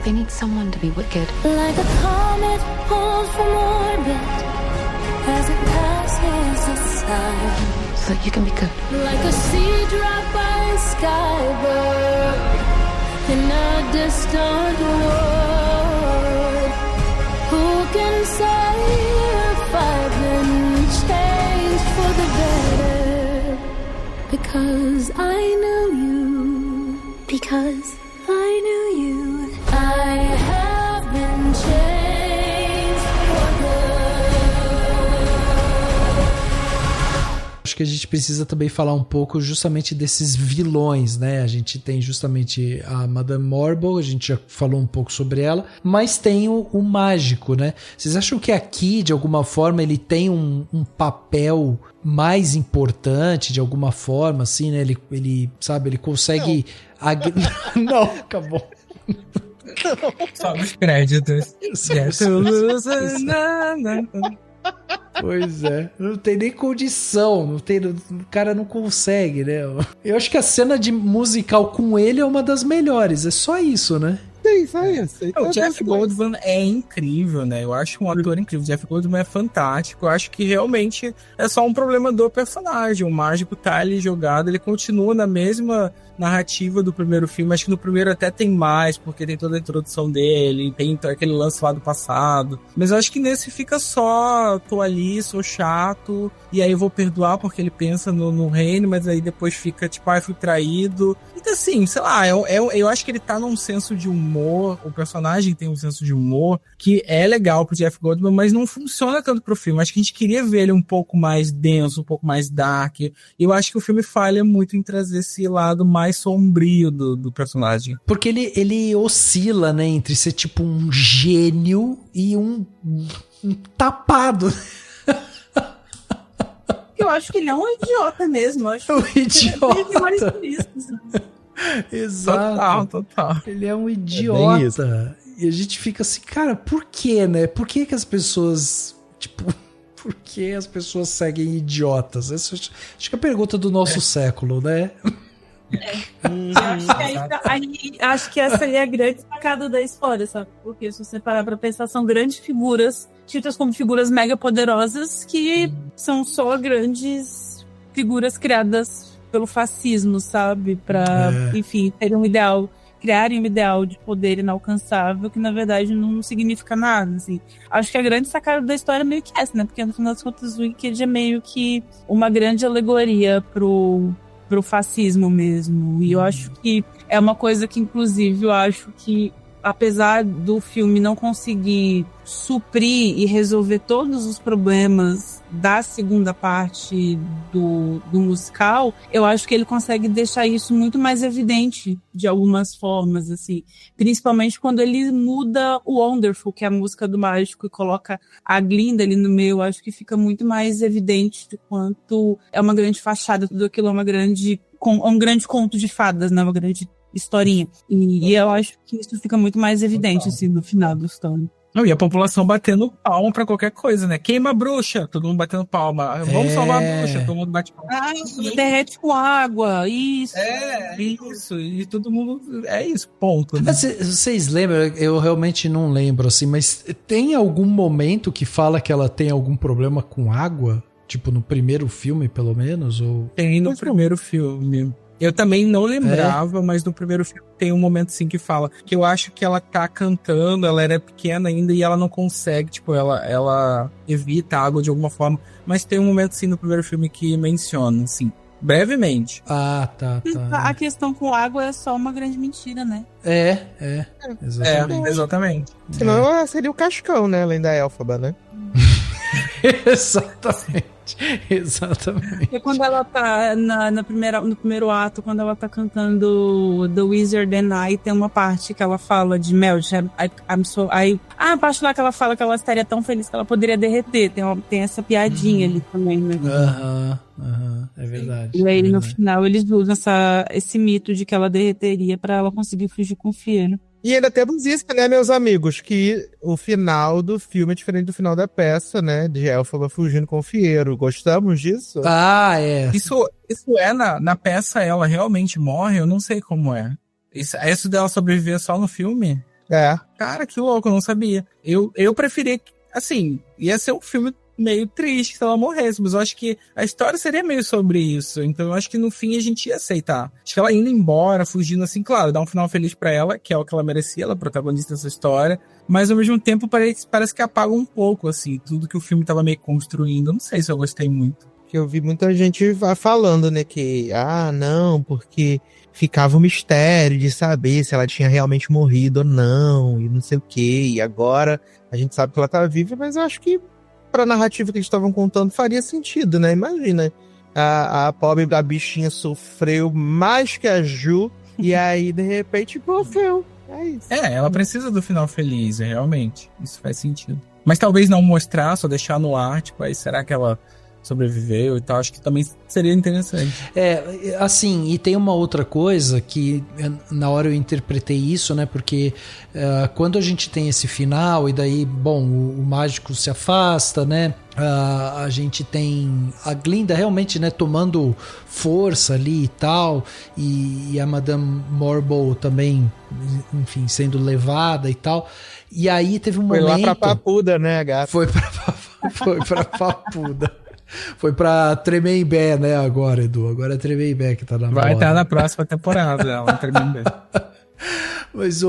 They need someone to be wicked. Like a comet pulled from orbit as it passes the sun. So that you can be good. Like a seed dropped by a skybird in a distant world. Who can say if I've been changed for the better? Because I knew you. Because I knew you. I have been changed for good. Acho que a gente precisa também falar um pouco justamente desses vilões, né? A gente tem justamente a Madame Morbo, a gente já falou um pouco sobre ela, mas tem o mágico, né? Vocês acham que aqui, de alguma forma, ele tem um papel mais importante, de alguma forma, assim, né? Ele sabe, ele consegue... Não, acabou. Só os créditos. Pois é, não tem nem condição, o cara não consegue, né? Eu acho que a cena de musical com ele é uma das melhores, é só isso, né? Sim, só isso. O Jeff Goldblum é incrível, né? Eu acho um ator incrível. O Jeff Goldblum é fantástico. Eu acho que realmente é só um problema do personagem. O mágico tá ali jogado, ele continua na mesma narrativa do primeiro filme. Acho que no primeiro até tem mais, porque tem toda a introdução dele, tem aquele lance lá do passado. Mas eu acho que nesse fica só, tô ali, sou chato, e aí eu vou perdoar porque ele pensa no reino, mas aí depois fica tipo, fui traído. Então assim, sei lá, eu acho que ele tá num senso de humor, o personagem tem um senso de humor que é legal pro Jeff Goldblum, mas não funciona tanto pro filme. Acho que a gente queria ver ele um pouco mais denso, um pouco mais dark. E eu acho que o filme falha muito em trazer esse lado mais sombrio do personagem. Porque ele oscila, né, entre ser tipo um gênio e um tapado. Eu acho que ele é um idiota mesmo. Eu acho É um idiota. mais por isso, assim. Exato. Total. Ele é um bem idiota. E a gente fica assim, cara, por quê, né? Por que as pessoas, tipo, por que as pessoas seguem idiotas? Essa, acho que é a pergunta do nosso século, né? Acho que essa aí é a grande sacada da história, sabe? Porque se você parar pra pensar, são grandes figuras, tidas como figuras mega poderosas, que são só grandes figuras criadas pelo fascismo, sabe? Pra, enfim, terem um ideal, criarem um ideal de poder inalcançável, que na verdade não significa nada, assim. Acho que a grande sacada da história é meio que essa, né? Porque no final das contas o Wicked é meio que uma grande alegoria pro fascismo mesmo. E eu acho que é uma coisa que, inclusive, eu acho que, apesar do filme não conseguir suprir e resolver todos os problemas da segunda parte do musical, eu acho que ele consegue deixar isso muito mais evidente de algumas formas, assim. Principalmente quando ele muda o Wonderful, que é a música do mágico, e coloca a Glinda ali no meio, eu acho que fica muito mais evidente de quanto é uma grande fachada, tudo aquilo é um grande conto de fadas, né? Uma grande historinha. E eu acho que isso fica muito mais evidente, assim, no final da história. Não, e a população batendo palma pra qualquer coisa, né? Queima a bruxa, todo mundo batendo palma. Vamos salvar a bruxa, todo mundo bate palma. Derrete com água, isso. Isso. E todo mundo... É isso, ponto. Né? Mas vocês lembram? Eu realmente não lembro, assim, mas tem algum momento que fala que ela tem algum problema com água? Tipo, no primeiro filme, pelo menos? Ou... Tem no primeiro filme. Eu também não lembrava, mas no primeiro filme tem um momento sim que fala que eu acho que ela tá cantando, ela era pequena ainda e ela não consegue, tipo, ela evita a água de alguma forma, mas tem um momento sim no primeiro filme que menciona, assim, brevemente. Ah, tá. A questão com água é só uma grande mentira, né? Exatamente. Exatamente. Senão ela seria o Cascão, né? Além da Elphaba, né? Exatamente. Porque quando ela tá no primeiro ato, quando ela tá cantando The Wizard and I, tem uma parte que ela fala de melt. A parte lá que ela fala que ela estaria tão feliz que ela poderia derreter. Tem essa piadinha ali também, né? É verdade. E aí no final eles usam esse mito de que ela derreteria pra ela conseguir fugir com o Fieiro. E ainda temos isso, né, meus amigos, que o final do filme é diferente do final da peça, né, de Elphaba fugindo com o Fieiro. Gostamos disso? Ah, é. Isso é na peça, ela realmente morre? Eu não sei como é. Isso dela sobreviver só no filme? É. Cara, que louco, eu não sabia. Eu preferia, assim, ia ser um filme meio triste se ela morresse, mas eu acho que a história seria meio sobre isso, então eu acho que no fim a gente ia aceitar. Acho que ela indo embora, fugindo assim, claro, dar um final feliz pra ela, que é o que ela merecia, ela é a protagonista dessa história, mas ao mesmo tempo parece que apaga um pouco, assim, tudo que o filme tava meio construindo. Não sei se eu gostei muito. Que eu vi muita gente falando, né, que, não, porque ficava um mistério de saber se ela tinha realmente morrido ou não, e não sei o quê, e agora a gente sabe que ela tá viva, mas eu acho que pra narrativa que eles estavam contando faria sentido, né? Imagina, A pobre da bichinha sofreu mais que a Ju. E aí, de repente, morreu. É isso. Ela precisa do final feliz, realmente. Isso faz sentido. Mas talvez não mostrar, só deixar no ar, tipo, aí será que ela sobreviveu e tal? Acho que também seria interessante. Assim, e tem uma outra coisa que na hora eu interpretei isso, né? Porque quando a gente tem esse final e daí, bom, o mágico se afasta, né? A gente tem a Glinda realmente, né, tomando força ali e tal, e a Madame Morble também, enfim, sendo levada e tal. E aí teve um momento... Foi lá pra Papuda, né, gata? Foi pra Papuda. Foi pra Tremembé, né, agora, Edu. Agora é Tremembé que tá na moda. Vai estar na próxima temporada, ela, Tremembé. Mas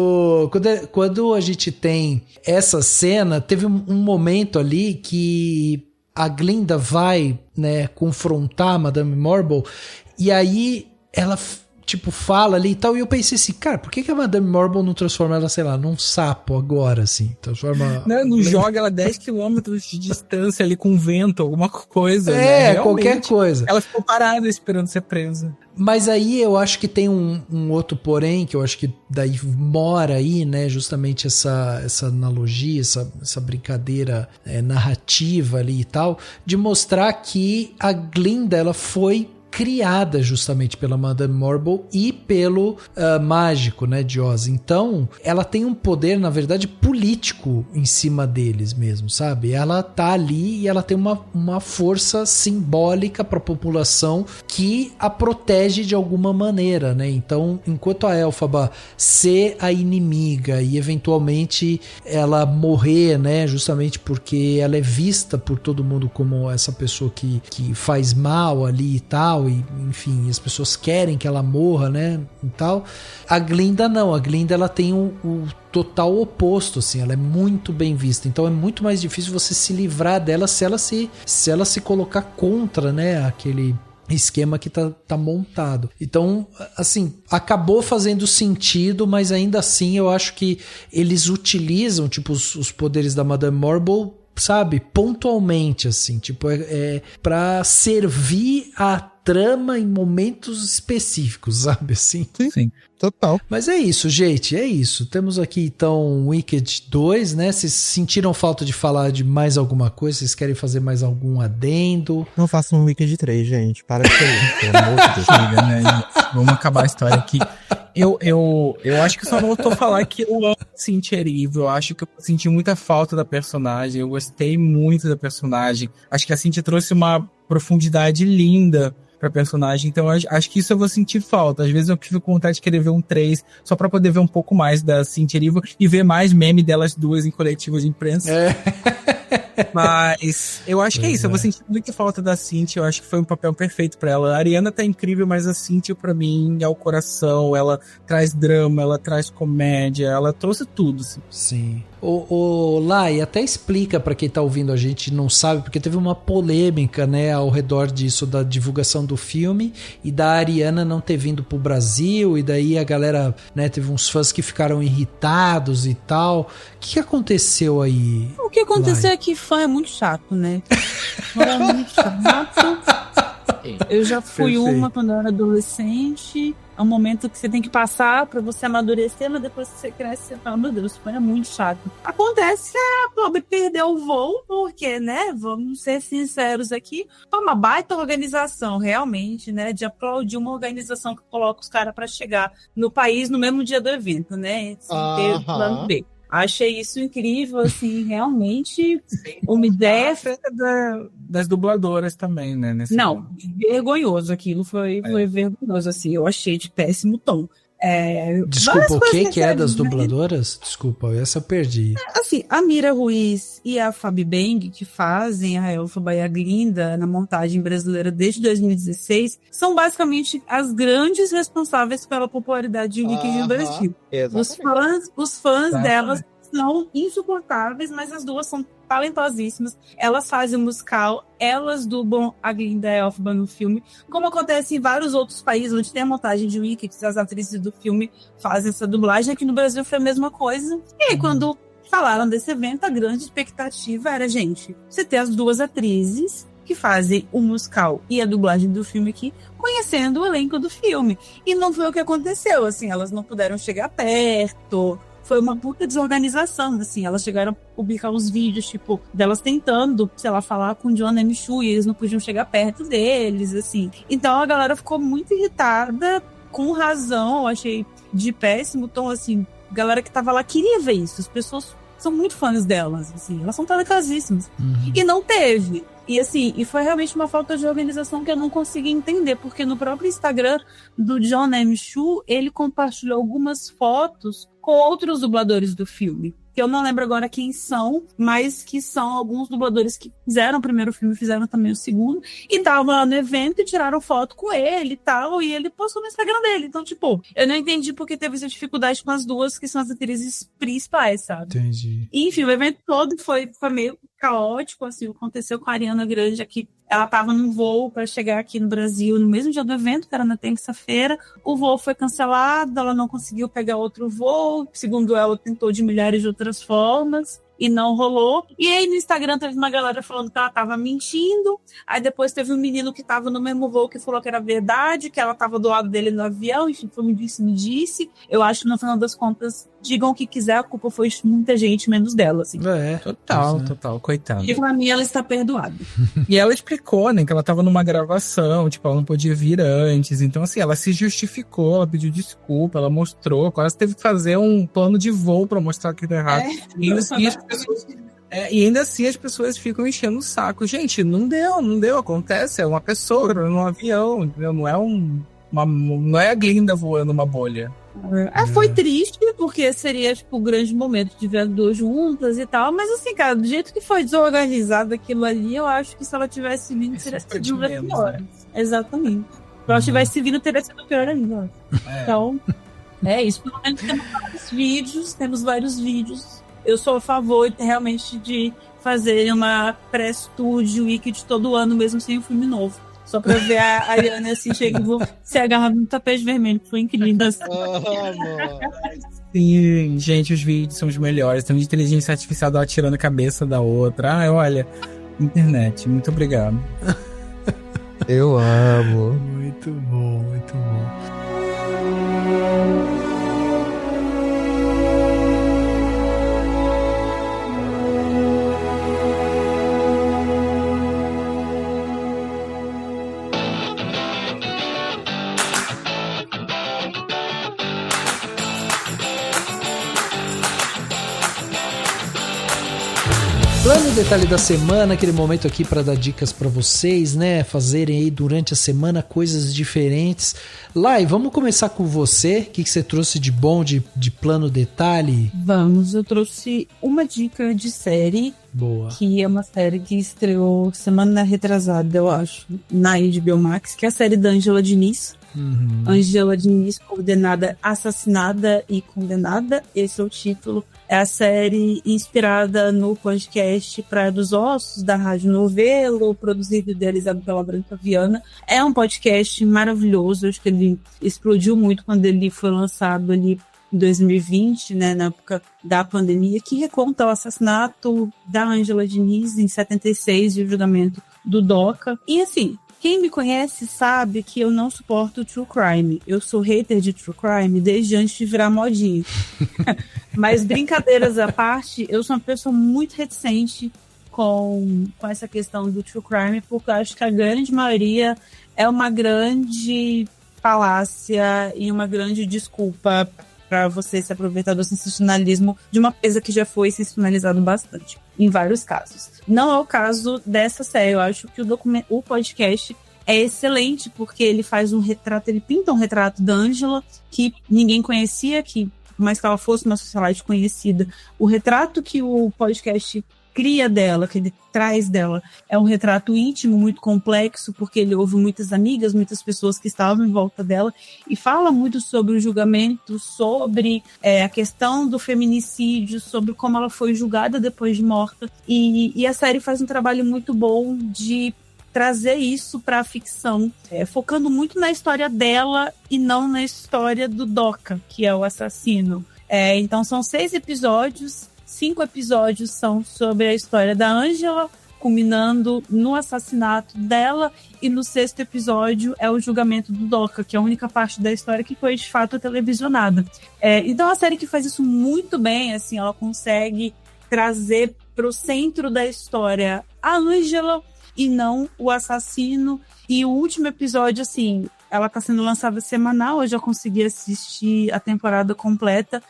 quando a gente tem essa cena, teve um momento ali que a Glinda vai, né, confrontar a Madame Morble, e aí ela, tipo, fala ali e tal, e eu pensei assim, cara, por que a Madame Morble não transforma ela, sei lá, num sapo agora, assim? Transforma... Não joga ela 10 quilômetros de distância ali com vento, alguma coisa, né? Realmente, qualquer coisa. Ela ficou parada esperando ser presa. Mas aí eu acho que tem um outro porém, que eu acho que daí mora aí, né, justamente essa analogia, essa brincadeira narrativa ali e tal, de mostrar que a Glinda, ela foi criada justamente pela Madame Morble e pelo mágico, né, de Oz. Então, ela tem um poder, na verdade, político em cima deles mesmo, sabe? Ela tá ali e ela tem uma força simbólica para a população que a protege de alguma maneira, né? Então, enquanto a Elphaba ser a inimiga e eventualmente ela morrer, né, justamente porque ela é vista por todo mundo como essa pessoa que faz mal ali e tal, e enfim, as pessoas querem que ela morra, né, e tal. A Glinda não, a Glinda ela tem o total oposto, assim, ela é muito bem vista, então é muito mais difícil você se livrar dela se ela se colocar contra, né, aquele esquema que tá montado. Então, assim, acabou fazendo sentido, mas ainda assim eu acho que eles utilizam, tipo, os poderes da Madame Morble, sabe, pontualmente, assim, tipo, pra servir a trama em momentos específicos, sabe, assim? Sim, total. Mas é isso, gente, é isso. Temos aqui, então, Wicked 2, né? Vocês sentiram falta de falar de mais alguma coisa? Vocês querem fazer mais algum adendo? Não façam um Wicked 3, gente. Para de ser, pelo amor de Deus. Chega, né? Vamos acabar a história aqui. Eu acho que só voltou a falar que eu amo Cynthia Erivo. Eu acho que eu senti muita falta da personagem. Eu gostei muito da personagem. Acho que a Cynthia trouxe uma profundidade linda pra personagem. Então acho que isso eu vou sentir falta. Às vezes eu fico com vontade de querer ver um 3 só pra poder ver um pouco mais da Cynthia Erivo e ver mais meme delas duas em coletivos de imprensa. Mas eu acho que é isso. Eu vou sentir muita falta da Cynthia. Eu acho que foi um papel perfeito pra ela. A Ariana tá incrível, mas a Cynthia pra mim é o coração. Ela traz drama, ela traz comédia, ela trouxe tudo. Assim. Sim. O Lai, até explica pra quem tá ouvindo a gente e não sabe, porque teve uma polêmica, né, ao redor disso, da divulgação do filme e da Ariana não ter vindo pro Brasil, e daí a galera, né, teve uns fãs que ficaram irritados e tal. O que aconteceu aí? O que aconteceu é que fã é muito chato, né? Fã é muito chato. Eu já fui uma quando eu era adolescente. É um momento que você tem que passar pra você amadurecer, mas depois que você cresce, você fala, meu Deus, foi muito chato. Acontece que a pobre perdeu o voo, porque, né, vamos ser sinceros aqui, foi uma baita organização, realmente, né, de aplaudir uma organização que coloca os caras pra chegar no país no mesmo dia do evento, né, sem ter plano B. Achei isso incrível, assim, realmente uma ideia... das dubladoras também, né? Não, vergonhoso aquilo, foi vergonhoso, assim, eu achei de péssimo tom. Desculpa, o que é das dubladoras? Desculpa, essa eu perdi. Assim, a Mira Ruiz e a Fabi Beng, que fazem a Elphaba e a Glinda na montagem brasileira desde 2016, são basicamente as grandes responsáveis pela popularidade de Wicked no Brasil. Os fãs delas são insuportáveis, mas as duas são talentosíssimas. Elas fazem o musical, elas dublam a Glinda e a Elphaba no filme, como acontece em vários outros países onde tem a montagem de Wicked, as atrizes do filme fazem essa dublagem. Aqui no Brasil foi a mesma coisa. E aí, quando falaram desse evento, a grande expectativa era, gente, você ter as duas atrizes que que fazem o musical e a dublagem do filme aqui, conhecendo o elenco do filme. E não foi o que aconteceu, assim, elas não puderam chegar perto. Foi uma puta desorganização, assim, elas chegaram a publicar uns vídeos, tipo, delas tentando, sei lá, falar com o John M. Chu, e eles não podiam chegar perto deles, assim. Então a galera ficou muito irritada, com razão, eu achei de péssimo tom, assim, a galera que tava lá queria ver isso, as pessoas são muito fãs delas, assim, elas são talentosíssimas. E não teve. E assim, e foi realmente uma falta de organização que eu não consegui entender, porque no próprio Instagram do John M. Chu, ele compartilhou algumas fotos com outros dubladores do filme. Que eu não lembro agora quem são, mas que são alguns dubladores que fizeram o primeiro filme, fizeram também o segundo, e estavam lá no evento e tiraram foto com ele e tal, e ele postou no Instagram dele. Então, tipo, eu não entendi porque teve essa dificuldade com as duas que são as atrizes principais, sabe? Entendi. Enfim, o evento todo foi meio caótico, assim, aconteceu com a Ariana Grande aqui. Ela estava num voo para chegar aqui no Brasil no mesmo dia do evento, que era na terça-feira. O voo foi cancelado, ela não conseguiu pegar outro voo. Segundo ela, tentou de milhares de outras formas e não rolou. E aí no Instagram teve uma galera falando que ela tava mentindo. Aí depois teve um menino que tava no mesmo voo que falou que era verdade, que ela tava do lado dele no avião. Enfim, foi me disse. Eu acho que no final das contas, digam o que quiser, a culpa foi de muita gente, menos dela, assim. Total, coitada. E pra mim ela está perdoada. E ela explicou, né, que ela tava numa gravação, tipo, ela não podia vir antes. Então, assim, ela se justificou, ela pediu desculpa, ela mostrou, quase teve que fazer um plano de voo pra mostrar que deu errado. E ainda assim as pessoas ficam enchendo o saco. Gente, não deu, acontece, é uma pessoa num avião, entendeu? Não é a Glinda voando uma bolha. Foi triste, porque seria, tipo, o grande momento de ver as duas juntas e tal, mas assim, cara, do jeito que foi desorganizado aquilo ali, eu acho que se ela tivesse vindo, teria sido pior. Né? Exatamente. Se ela tivesse vindo, teria sido pior ainda. Então, é isso. Pelo menos temos vários vídeos. Eu sou a favor, realmente, de fazer uma pré-studio Wicked todo ano, mesmo sem um filme novo. Só pra ver a Ariana assim, chega e vou se agarrar no tapete vermelho, que foi incrível. Sim, gente, os vídeos são os melhores. Tem uma inteligência artificial dela tirando a cabeça da outra. Olha, internet, muito obrigado. Eu amo. Muito bom, muito bom. Plano detalhe da semana, aquele momento aqui para dar dicas para vocês, né? Fazerem aí durante a semana coisas diferentes. Lai, vamos começar com você. O que você trouxe de bom de plano detalhe? Vamos, eu trouxe uma dica de série. Boa. Que é uma série que estreou semana retrasada, eu acho, na HBO Max, que é a série da Ângela Diniz. Ângela Diniz, coordenada, assassinada e condenada. Esse é o título. É a série inspirada no podcast Praia dos Ossos, da Rádio Novelo, produzido e idealizado pela Branca Viana. É um podcast maravilhoso, acho que ele explodiu muito quando ele foi lançado ali em 2020, né, na época da pandemia, que reconta o assassinato da Ângela Diniz em 76 e o julgamento do DOCA. E assim, quem me conhece sabe que eu não suporto true crime. Eu sou hater de true crime desde antes de virar modinha. Mas brincadeiras à parte, eu sou uma pessoa muito reticente com essa questão do true crime, porque eu acho que a grande maioria é uma grande falácia e uma grande desculpa para você se aproveitar do sensacionalismo de uma coisa que já foi sensacionalizado bastante, em vários casos. Não é o caso dessa série. Eu acho que o podcast é excelente, porque ele faz um retrato, ele pinta um retrato da Ângela que ninguém conhecia, que por mais que ela fosse uma socialite conhecida, o retrato que o podcast cria dela, que ele traz dela, é um retrato íntimo, muito complexo, porque ele ouve muitas amigas, muitas pessoas que estavam em volta dela, e fala muito sobre o julgamento, sobre a questão do feminicídio, sobre como ela foi julgada depois de morta, e a série faz um trabalho muito bom de trazer isso para a ficção, focando muito na história dela e não na história do Doca, que é o assassino. Então são 6 episódios, 5 episódios são sobre a história da Ângela, culminando no assassinato dela, e no 6º episódio é o julgamento do Doca, que é a única parte da história que foi de fato televisionada. Então é uma série que faz isso muito bem, assim, ela consegue trazer pro centro da história a Angela e não o assassino. E o último episódio, assim, ela tá sendo lançada semanal, eu já consegui assistir a temporada completa,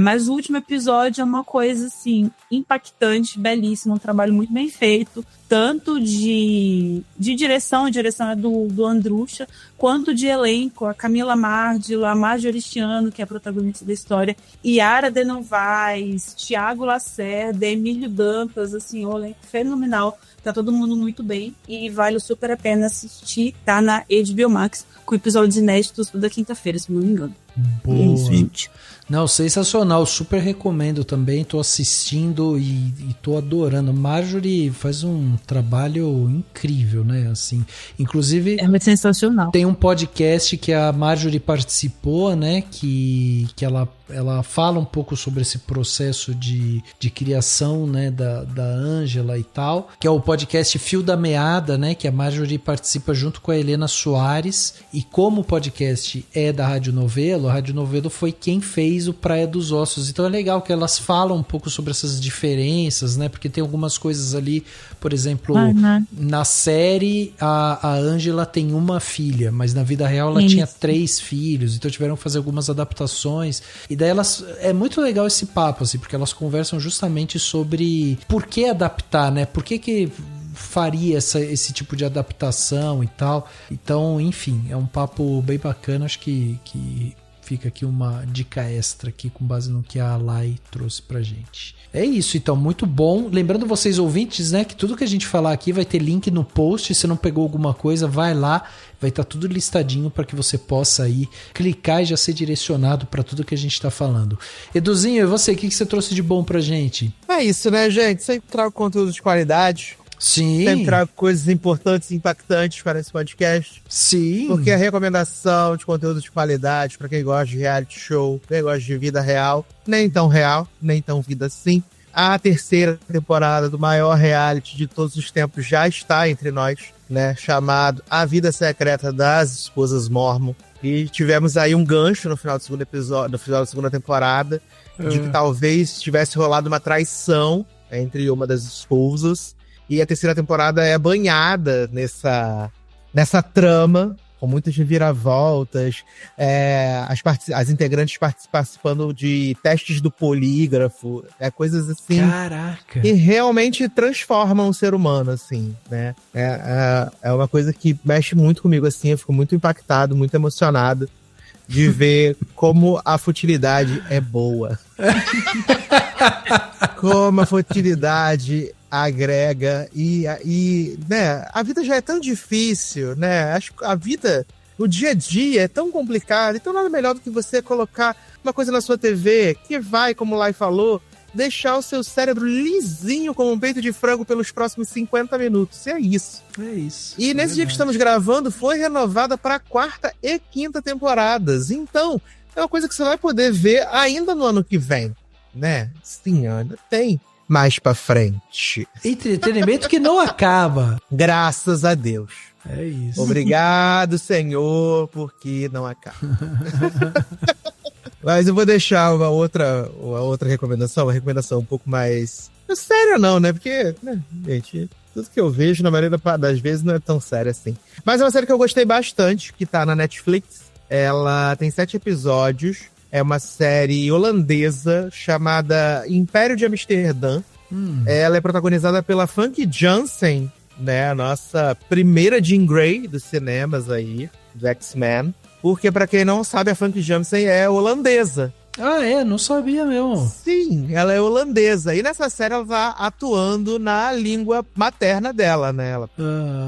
mas o último episódio é uma coisa, assim, impactante, belíssimo, um trabalho muito bem feito, tanto de direção, a direção é do Andrucha, quanto de elenco, a Camila Márdila, a Marjorie Estiano, que é a protagonista da história, Yara de Novaes, Thiago Lacerda, Emílio Dantas, assim, o elenco fenomenal. Tá todo mundo muito bem e vale super a pena assistir. Tá na HBO Max, com episódios inéditos toda quinta-feira, se não me engano. Boa. É isso, gente. Não, sensacional, super recomendo também, tô assistindo e tô adorando. Marjorie faz um trabalho incrível, né, assim, inclusive... É muito sensacional. Tem um podcast que a Marjorie participou, né, que ela fala um pouco sobre esse processo de criação, né, da Angela e tal, que é o podcast Fio da Meada, né, que a Marjorie participa junto com a Helena Soares, e como o podcast é da Rádio Novelo, a Rádio Novelo foi quem fez o Praia dos Ossos, então é legal que elas falam um pouco sobre essas diferenças, né, porque tem algumas coisas ali, por exemplo, na série a Angela tem uma filha, mas na vida real ela tinha 3 filhos, então tiveram que fazer algumas adaptações, e daí elas, é muito legal esse papo, assim, porque elas conversam justamente sobre por que adaptar, né, por que faria esse tipo de adaptação e tal, então, enfim, é um papo bem bacana, acho que fica aqui uma dica extra aqui com base no que a Lai trouxe pra gente. É isso, então, muito bom. Lembrando vocês ouvintes, né, que tudo que a gente falar aqui vai ter link no post. Se não pegou alguma coisa, vai lá, vai estar tudo listadinho para que você possa aí clicar e já ser direcionado para tudo que a gente tá falando. Eduzinho, e você, o que você trouxe de bom pra gente? É isso, né, gente? Sempre trago conteúdo de qualidade. Sim. Sempre trago coisas importantes e impactantes para esse podcast. Sim. Porque a recomendação de conteúdo de qualidade para quem gosta de reality show, quem gosta de vida real, nem tão real, nem tão vida assim. A 3ª temporada do maior reality de todos os tempos já está entre nós, né? Chamado A Vida Secreta das Esposas Mormon. E tivemos aí um gancho no final do segundo episódio, no final da segunda temporada, de que talvez tivesse rolado uma traição entre uma das esposas. E a 3ª temporada é banhada nessa trama, com muitas reviravoltas, as integrantes participando de testes do polígrafo, coisas assim. Caraca! Que realmente transformam o ser humano, assim, né? É uma coisa que mexe muito comigo, assim, eu fico muito impactado, muito emocionado de ver como a futilidade é boa. Como a futilidade agrega e né, a vida já é tão difícil, né? Acho que a vida, o dia a dia é tão complicado, então nada melhor do que você colocar uma coisa na sua TV que vai, como o Lai falou, deixar o seu cérebro lisinho como um peito de frango pelos próximos 50 minutos. É isso. É isso. E nesse dia que estamos gravando, foi renovada para a 4ª e 5ª temporadas. Então, é uma coisa que você vai poder ver ainda no ano que vem, né? Sim, ainda tem mais pra frente. Entretenimento que não acaba. Graças a Deus. É isso. Obrigado, Senhor, porque não acaba. Mas eu vou deixar uma outra recomendação, uma recomendação um pouco mais... séria não, né? Porque, né, gente, tudo que eu vejo, na maioria das vezes, não é tão sério assim. Mas é uma série que eu gostei bastante, que tá na Netflix. Ela tem 7 episódios. É uma série holandesa chamada Império de Amsterdã. Ela é protagonizada pela Famke Janssen, né? A nossa primeira Jean Grey dos cinemas aí, do X-Men. Porque, pra quem não sabe, a Famke Janssen é holandesa. Ah, é? Não sabia mesmo. Sim, ela é holandesa. E nessa série ela tá atuando na língua materna dela, né?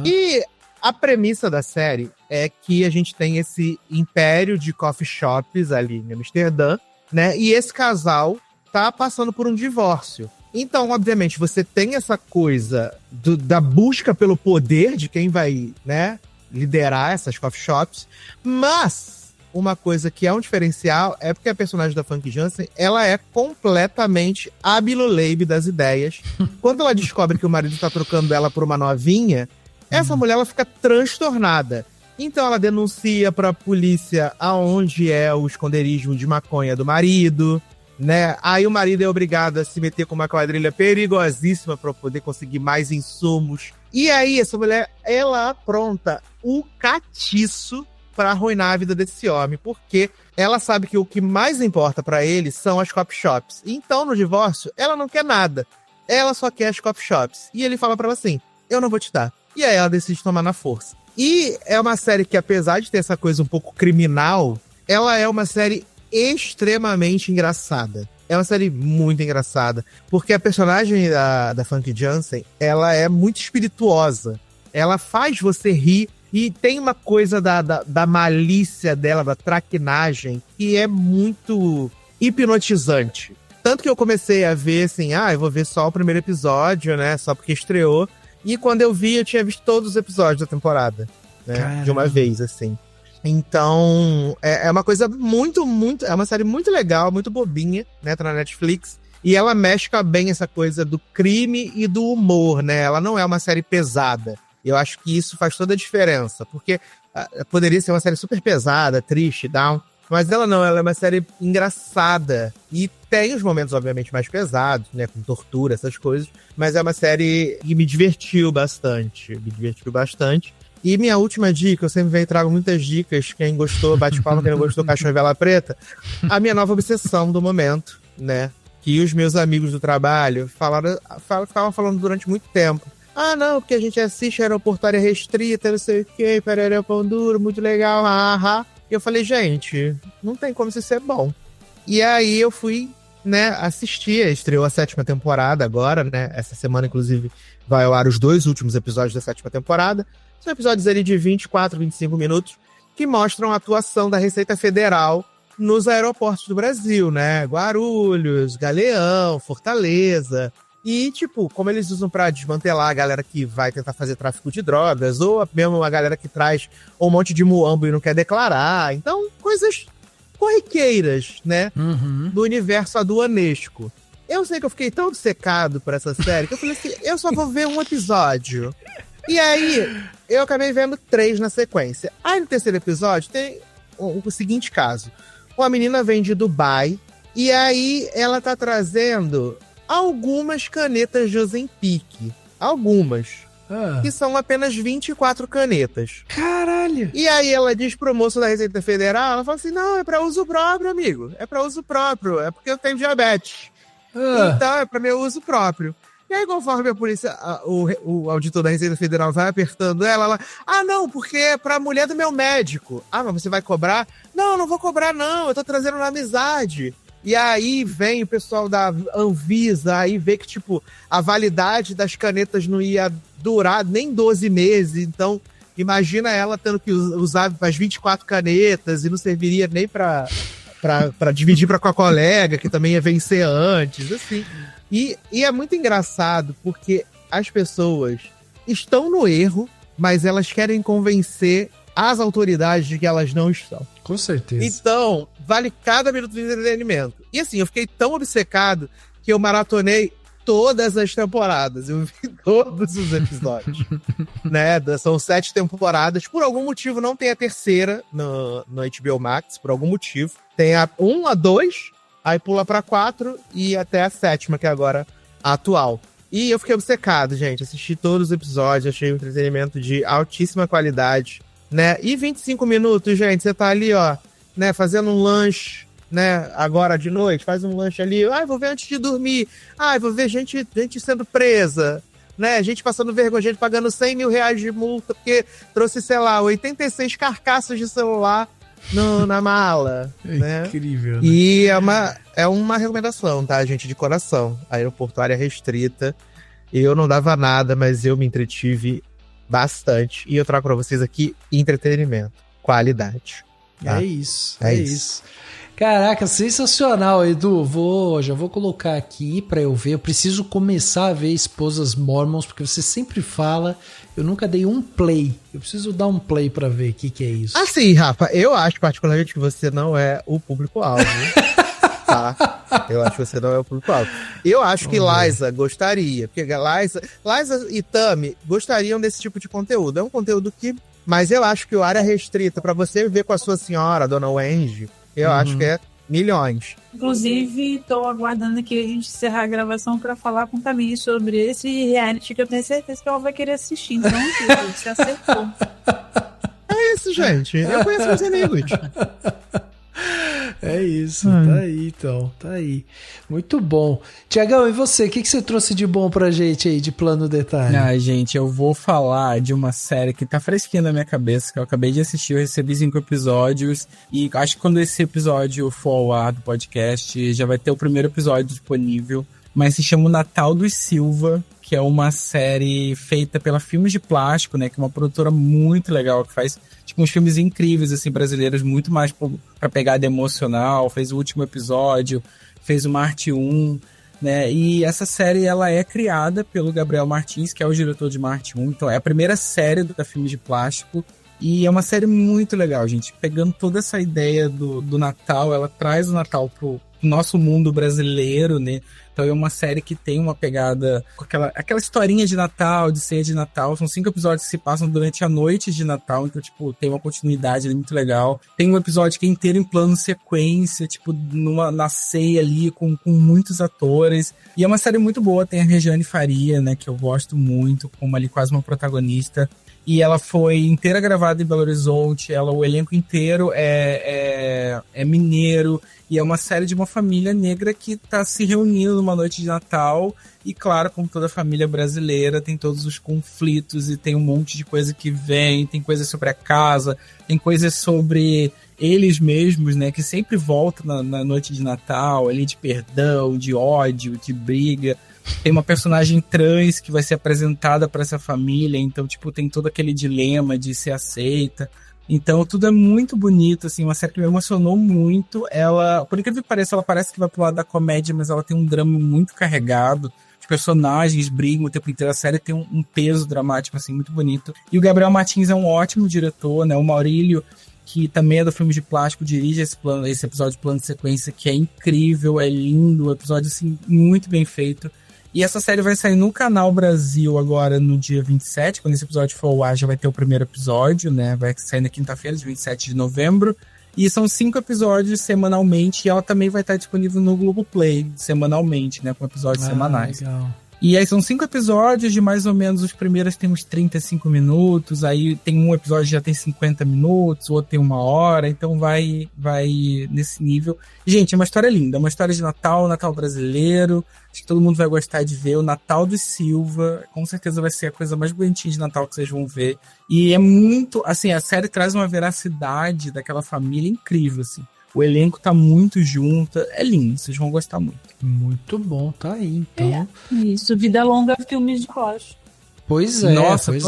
E a premissa da série é que a gente tem esse império de coffee shops ali em Amsterdã, né? E esse casal tá passando por um divórcio. Então, obviamente, você tem essa coisa da busca pelo poder de quem vai, né, liderar essas coffee shops, mas uma coisa que é um diferencial é porque a personagem da Famke Janssen, ela é completamente a Biluleibe das ideias. Quando ela descobre que o marido tá trocando ela por uma novinha, essa mulher ela fica transtornada. Então ela denuncia pra polícia aonde é o esconderijo de maconha do marido, né? Aí o marido é obrigado a se meter com uma quadrilha perigosíssima pra poder conseguir mais insumos. E aí essa mulher, ela apronta o catiço pra arruinar a vida desse homem, porque ela sabe que o que mais importa pra ele são as cop shops. Então no divórcio, ela não quer nada. Ela só quer as cop shops. E ele fala pra ela assim, eu não vou te dar. E aí ela decide tomar na força. E é uma série que, apesar de ter essa coisa um pouco criminal, ela é uma série extremamente engraçada. É uma série muito engraçada. Porque a personagem da Famke Janssen, ela é muito espirituosa. Ela faz você rir. E tem uma coisa da malícia dela, da traquinagem, que é muito hipnotizante. Tanto que eu comecei a ver assim, eu vou ver só o primeiro episódio, né? Só porque estreou. E quando eu vi, eu tinha visto todos os episódios da temporada, né? Caramba. De uma vez, assim. Então, é uma coisa muito... É uma série muito legal, muito bobinha, né? Tá na Netflix. E ela mescla bem essa coisa do crime e do humor, né? Ela não é uma série pesada. Eu acho que isso faz toda a diferença. Porque poderia ser uma série super pesada, triste, down. Mas ela não, ela é uma série engraçada. E tem os momentos, obviamente, mais pesados, né? Com tortura, essas coisas. Mas é uma série que me divertiu bastante. E minha última dica, eu sempre trago muitas dicas. Quem gostou, bate palma. Quem não gostou, cachorro e vela preta. A minha nova obsessão do momento, né? Que os meus amigos do trabalho ficavam falando durante muito tempo. Ah, não, porque a gente assiste Aeroportuária Restrita, não sei o quê, Pererê Pão Duro, muito legal, haha. E eu falei, gente, não tem como isso ser bom. E aí eu fui, né, assistir, estreou a 7ª temporada agora, né, essa semana, inclusive, vai ao ar os 2 últimos episódios da 7ª temporada. São episódios ali de 24, 25 minutos, que mostram a atuação da Receita Federal nos aeroportos do Brasil, né, Guarulhos, Galeão, Fortaleza. E, tipo, como eles usam pra desmantelar a galera que vai tentar fazer tráfico de drogas, ou mesmo a galera que traz um monte de muambo e não quer declarar. Então, coisas corriqueiras, né? Do universo aduanesco. Eu sei que eu fiquei tão obcecado por essa série que eu falei assim, eu só vou ver um episódio. E aí, eu acabei vendo 3 na sequência. Aí, no 3º episódio, tem o seguinte caso. Uma menina vem de Dubai, e aí ela tá trazendo algumas canetas de Ozempic. Algumas. Que são apenas 24 canetas. Caralho! E aí ela diz pro moço da Receita Federal, ela fala assim, não, é pra uso próprio, amigo. É pra uso próprio. É porque eu tenho diabetes. Então, é pra meu uso próprio. E aí, conforme a polícia, o auditor da Receita Federal vai apertando ela, não, porque é pra mulher do meu médico. Ah, mas você vai cobrar? Não, não vou cobrar, não. Eu tô trazendo na amizade. E aí vem o pessoal da Anvisa, aí vê que, tipo, a validade das canetas não ia durar nem 12 meses. Então, imagina ela tendo que usar as 24 canetas e não serviria nem pra dividir com a colega, que também ia vencer antes, assim. E é muito engraçado, porque as pessoas estão no erro, mas elas querem convencer as autoridades de que elas não estão. Com certeza. Então, vale cada minuto de entretenimento. E assim, eu fiquei tão obcecado que eu maratonei todas as temporadas. Eu vi todos os episódios. Né? São 7 temporadas. Por algum motivo não tem a terceira no HBO Max. Por algum motivo. Tem a 1, a 2, aí pula pra 4 e até a 7ª, que é agora a atual. E eu fiquei obcecado, gente. Assisti todos os episódios. Achei um entretenimento de altíssima qualidade. Né? E 25 minutos, gente, você tá ali, ó, né, fazendo um lanche, né, agora de noite, faz um lanche ali, vou ver antes de dormir, vou ver gente sendo presa, né, gente passando vergonha, gente pagando 100 mil reais de multa, porque trouxe, sei lá, 86 carcaças de celular na mala, né? Incrível, né? E é uma recomendação, tá, gente, de coração, Aeroportuária Restrita, eu não dava nada, mas eu me entretive bastante. E eu trago pra vocês aqui entretenimento, qualidade. Tá? É isso. Caraca, sensacional, Edu. Já vou colocar aqui pra eu ver. Eu preciso começar a ver Esposas Mormons, porque você sempre fala. Eu nunca dei um play. Eu preciso dar um play pra ver o que é isso. Assim, Rafa, eu acho particularmente que você não é o público-alvo. Tá? Eu acho que você não é o público-alvo. Eu acho que Liza gostaria. Porque Liza e Tami gostariam desse tipo de conteúdo. É um conteúdo que... Mas eu acho que o Área Restrita, pra você ver com a sua senhora, Dona Wendy, eu acho que é milhões. Inclusive, tô aguardando aqui a gente encerrar a gravação pra falar com o Tamir sobre esse reality que eu tenho certeza que ela vai querer assistir. Então, você acertou. É isso, gente. Eu conheço meus amigos. É isso, tá aí então, tá aí. Muito bom. Tiagão, e você? O que você trouxe de bom pra gente aí, de Plano Detalhe? Gente, eu vou falar de uma série que tá fresquinha na minha cabeça, que eu acabei de assistir, eu recebi 5 episódios, e acho que quando esse episódio for ao ar do podcast, já vai ter o primeiro episódio disponível, mas se chama O Natal dos Silva, que é uma série feita pela Filmes de Plástico, né, que é uma produtora muito legal, que faz tipo uns filmes incríveis, assim, brasileiros, muito mais pra pegada emocional, fez o último episódio, fez o Marte 1, né, e essa série, ela é criada pelo Gabriel Martins, que é o diretor de Marte 1, então é a primeira série da Filmes de Plástico, e é uma série muito legal, gente, pegando toda essa ideia do Natal, ela traz o Natal pro nosso mundo brasileiro, né? Então é uma série que tem uma pegada com aquela historinha de Natal, de ceia de Natal. São 5 episódios que se passam durante a noite de Natal, então, tipo, tem uma continuidade ali muito legal. Tem um episódio que é inteiro em plano sequência, tipo, na ceia ali, com muitos atores. E é uma série muito boa, tem a Regiane Faria, né, que eu gosto muito, como ali quase uma protagonista. E ela foi inteira gravada em Belo Horizonte, o elenco inteiro é mineiro, e é uma série de uma família negra que tá se reunindo numa noite de Natal, e claro, como toda família brasileira, tem todos os conflitos, e tem um monte de coisa que vem, tem coisa sobre a casa, tem coisas sobre eles mesmos, né, que sempre voltam na noite de Natal, ali de perdão, de ódio, de briga. Tem uma personagem trans que vai ser apresentada para essa família, então, tipo, tem todo aquele dilema de ser aceita. Então, tudo é muito bonito, assim, uma série que me emocionou muito. Ela, por incrível que pareça, ela parece que vai pro lado da comédia, mas ela tem um drama muito carregado. Os personagens brigam o tempo inteiro, a série tem um peso dramático, assim, muito bonito. E o Gabriel Martins é um ótimo diretor, né? O Maurílio, que também é do Filme de Plástico, dirige esse episódio de plano de sequência, que é incrível, é lindo, um episódio, assim, muito bem feito. E essa série vai sair no Canal Brasil agora no dia 27, quando esse episódio for ao ar já vai ter o primeiro episódio, né? Vai sair na quinta-feira, dia 27 de novembro. E são 5 episódios semanalmente, e ela também vai estar disponível no Globoplay semanalmente, né? Com episódios semanais. Legal. E aí são 5 episódios de mais ou menos, os primeiros tem uns 35 minutos, aí tem um episódio que já tem 50 minutos, o outro tem 1 hora, então vai nesse nível. Gente, é uma história linda, é uma história de Natal brasileiro, acho que todo mundo vai gostar de ver, o Natal dos Silva, com certeza vai ser a coisa mais bonitinha de Natal que vocês vão ver. E é muito, assim, a série traz uma veracidade daquela família incrível, assim. O elenco tá muito junto, é lindo, vocês vão gostar muito. Muito bom, tá aí, então. Isso, vida longa, filmes de plástico. Pois é, Nossa, pois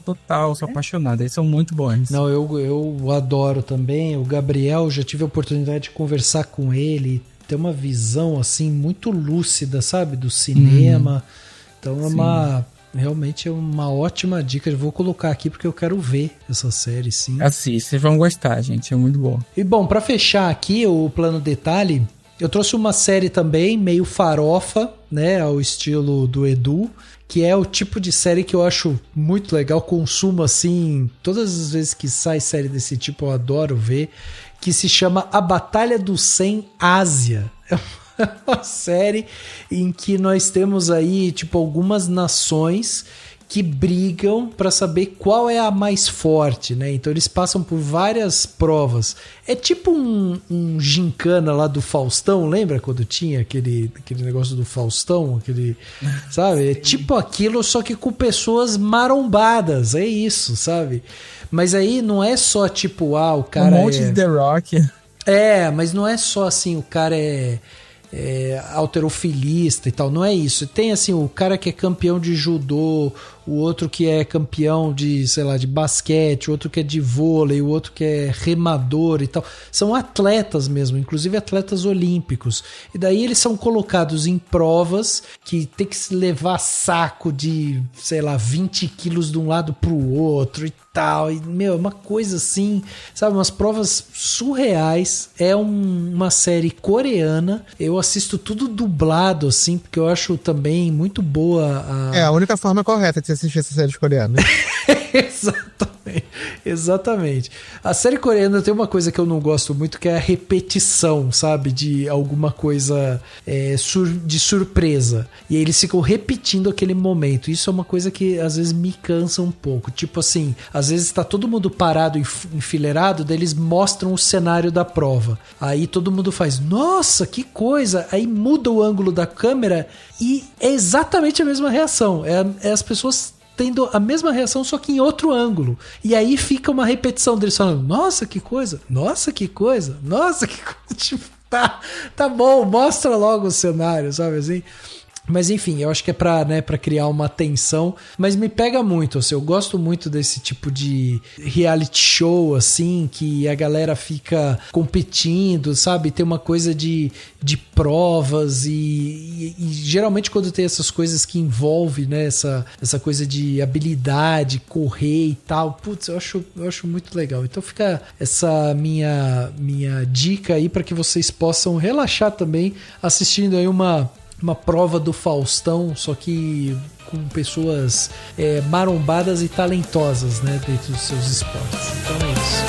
total, sou apaixonado, eles são muito bons. Não, eu adoro também, o Gabriel, já tive a oportunidade de conversar com ele, ter uma visão, assim, muito lúcida, sabe, do cinema, então realmente é uma ótima dica. Eu vou colocar aqui porque eu quero ver essa série, sim. Assiste, vocês vão gostar, gente. É muito bom. E bom, pra fechar aqui o Plano Detalhe, eu trouxe uma série também, meio farofa, né? Ao estilo do Edu, que é o tipo de série que eu acho muito legal. Consumo, assim, todas as vezes que sai série desse tipo, eu adoro ver. Que se chama A Batalha do 100 Ásia. É uma série em que nós temos aí, tipo, algumas nações que brigam para saber qual é a mais forte, né? Então eles passam por várias provas. É tipo um gincana lá do Faustão, lembra quando tinha aquele negócio do Faustão? Sabe? É tipo aquilo, só que com pessoas marombadas, é isso, sabe? Mas aí não é só tipo, o cara um monte de The Rock. Mas não é só assim, o cara é halterofilista e tal, não é isso. Tem assim, o cara que é campeão de judô, o outro que é campeão de, sei lá, de basquete, o outro que é de vôlei, o outro que é remador e tal. São atletas mesmo, inclusive atletas olímpicos. E daí eles são colocados em provas que tem que se levar saco de, sei lá, 20 quilos de um lado pro outro e tal. E, meu, uma coisa assim, sabe, umas provas surreais. É uma série coreana. Eu assisto tudo dublado, assim, porque eu acho também muito boa É a única forma correta de você assistir essa série coreana. Exatamente. A série coreana tem uma coisa que eu não gosto muito, que é a repetição, sabe? De alguma coisa de surpresa. E aí eles ficam repetindo aquele momento. Isso é uma coisa que às vezes me cansa um pouco. Tipo assim, às vezes tá todo mundo parado e enfileirado, daí eles mostram o cenário da prova. Aí todo mundo faz, nossa, que coisa! Aí muda o ângulo da câmera e é exatamente a mesma reação. É as pessoas tendo a mesma reação, só que em outro ângulo. E aí fica uma repetição deles falando, nossa, que coisa, nossa, que coisa, nossa, que coisa. Tipo, tá bom, mostra logo o cenário, sabe assim? Mas enfim, eu acho que é pra criar uma tensão, mas me pega muito, assim, eu gosto muito desse tipo de reality show, assim, que a galera fica competindo, sabe? Tem uma coisa de provas e geralmente quando tem essas coisas que envolve, né, essa coisa de habilidade, correr e tal, putz, eu acho muito legal. Então fica essa minha dica aí para que vocês possam relaxar também assistindo aí uma prova do Faustão, só que com pessoas marombadas e talentosas, né, dentro dos seus esportes. Então é isso.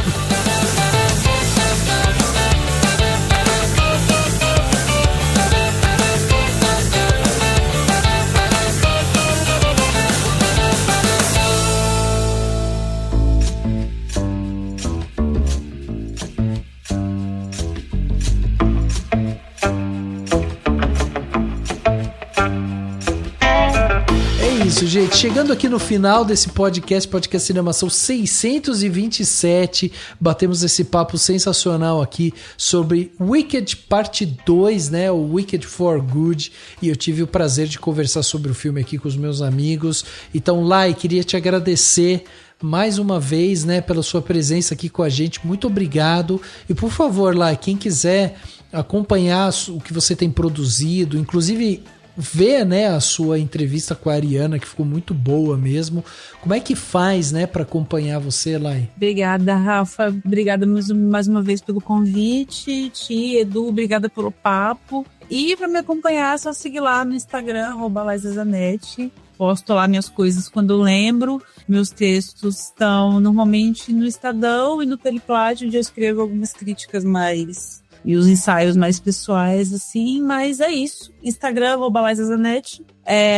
Gente, chegando aqui no final desse podcast Cinemação 627, batemos esse papo sensacional aqui sobre Wicked Parte 2, né, o Wicked for Good, e eu tive o prazer de conversar sobre o filme aqui com os meus amigos. Então, Lai, queria te agradecer mais uma vez, né, pela sua presença aqui com a gente, muito obrigado. E por favor, Lai, quem quiser acompanhar o que você tem produzido, inclusive ver, né, a sua entrevista com a Ariana, que ficou muito boa mesmo. Como é que faz, né, para acompanhar você, Lai? Obrigada, Rafa. Obrigada mais uma vez pelo convite. Ti, Edu, obrigada pelo papo. E para me acompanhar, é só seguir lá no Instagram, @LaizaZanetti. Posto lá minhas coisas quando eu lembro. Meus textos estão normalmente no Estadão e no Periplágio, onde eu escrevo algumas críticas mais e os ensaios mais pessoais, assim, mas é isso. Instagram, @LaizaZanetti,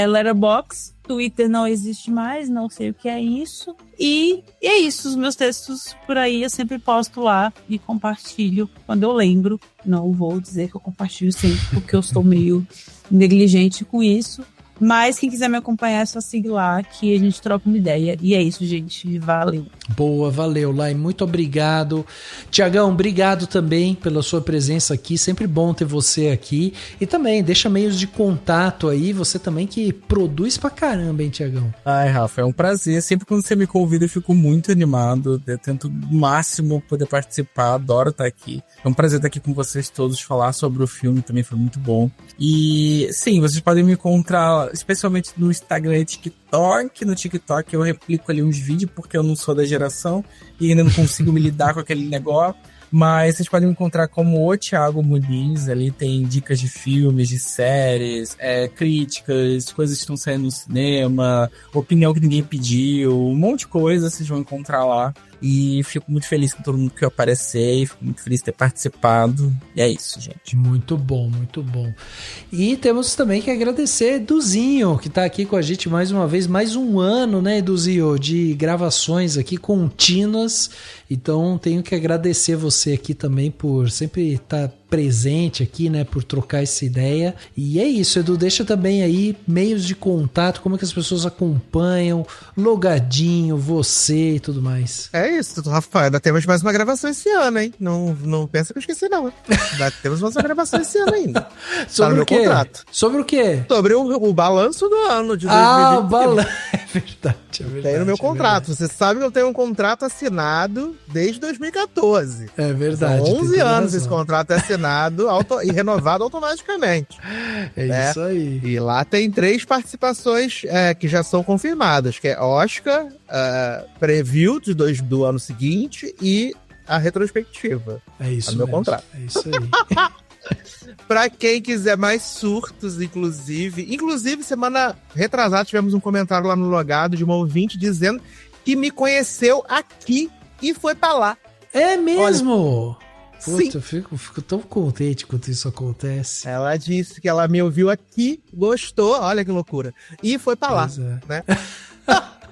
Letterboxd, Twitter não existe mais, não sei o que é isso. E é isso, os meus textos por aí eu sempre posto lá e compartilho quando eu lembro. Não vou dizer que eu compartilho sempre, porque eu sou meio negligente com isso. Mas quem quiser me acompanhar é só seguir lá que a gente troca uma ideia. E é isso, gente. Valeu. Boa, valeu, Lai. Muito obrigado. Tiagão, obrigado também pela sua presença aqui. Sempre bom ter você aqui. E também, deixa meios de contato aí. Você também que produz pra caramba, hein, Tiagão? Ai, Rafa, é um prazer. Sempre quando você me convida, eu fico muito animado. Eu tento o máximo poder participar. Adoro estar aqui. É um prazer estar aqui com vocês todos. Falar sobre o filme também foi muito bom. E, sim, vocês podem me encontrar especialmente no Instagram e TikTok. No TikTok eu replico ali uns vídeos porque eu não sou da geração e ainda não consigo me lidar com aquele negócio. Mas vocês podem me encontrar como o Thiago Muniz. Ali tem dicas de filmes, de séries, críticas, coisas que estão saindo no cinema, opinião que ninguém pediu, um monte de coisa vocês vão encontrar lá. E fico muito feliz com todo mundo que eu apareci, fico muito feliz de ter participado. E é isso, gente. Muito bom, muito bom. E temos também que agradecer Eduzinho, que tá aqui com a gente mais uma vez, mais um ano, né, Eduzinho, de gravações aqui contínuas. Então tenho que agradecer você aqui também por sempre estar presente aqui, né, por trocar essa ideia. E é isso, Edu, deixa também aí meios de contato, como é que as pessoas acompanham, logadinho, você e tudo mais. É isso, Rafael, ainda temos mais uma gravação esse ano, hein? Não pensa que eu esqueci, não. Ainda temos mais uma gravação esse ano ainda. Sobre tá no o quê? Meu contrato. Sobre o quê? Sobre o balanço do ano de 2021. Ah, o balanço. verdade. Tem no meu contrato. Você sabe que eu tenho um contrato assinado desde 2014. É verdade. São 11 anos esse contrato é assinado e renovado automaticamente. É isso aí. E lá tem 3 participações que já são confirmadas, que é Oscar, preview do ano seguinte e a retrospectiva. É isso no meu contrato. É isso aí. Pra quem quiser mais surtos, inclusive semana retrasada tivemos um comentário lá no Logado de uma ouvinte dizendo que me conheceu aqui e foi pra lá. É mesmo? Olha, puta, sim. eu fico tão contente quando isso acontece. Ela disse que ela me ouviu aqui, gostou, olha que loucura, e foi pra lá, né?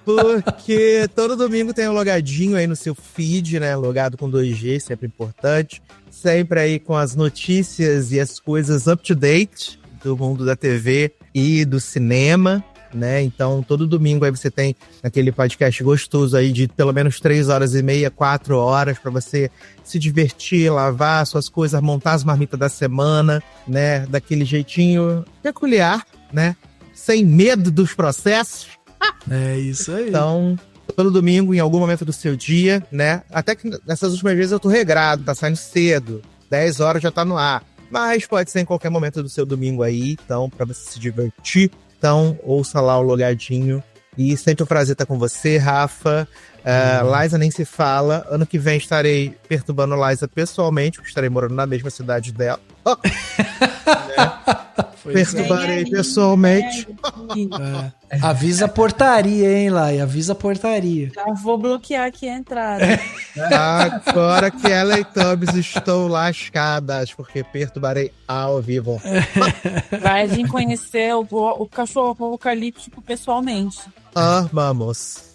Porque todo domingo tem um logadinho aí no seu feed, né? Logado com 2G, sempre importante. Sempre aí com as notícias e as coisas up to date do mundo da TV e do cinema, né? Então, todo domingo aí você tem aquele podcast gostoso aí de pelo menos 3 horas e meia, 4 horas pra você se divertir, lavar suas coisas, montar as marmitas da semana, né? Daquele jeitinho peculiar, né? Sem medo dos processos. É isso aí. Então, todo domingo, em algum momento do seu dia, né? Até que nessas últimas vezes eu tô regrado, tá saindo cedo. 10 horas já tá no ar. Mas pode ser em qualquer momento do seu domingo aí, então, pra você se divertir. Então, ouça lá o Logadinho. E sempre um prazer estar com você, Rafa. Liza nem se fala. Ano que vem estarei perturbando a Liza pessoalmente, porque estarei morando na mesma cidade dela. Perturbarei pessoalmente. Avisa a portaria, hein, Lai? Avisa a portaria. Já vou bloquear aqui a entrada. Agora que ela e Tubbs estão lascadas, porque perturbarei ao vivo. Vai vir conhecer o cachorro apocalíptico pessoalmente. Vamos.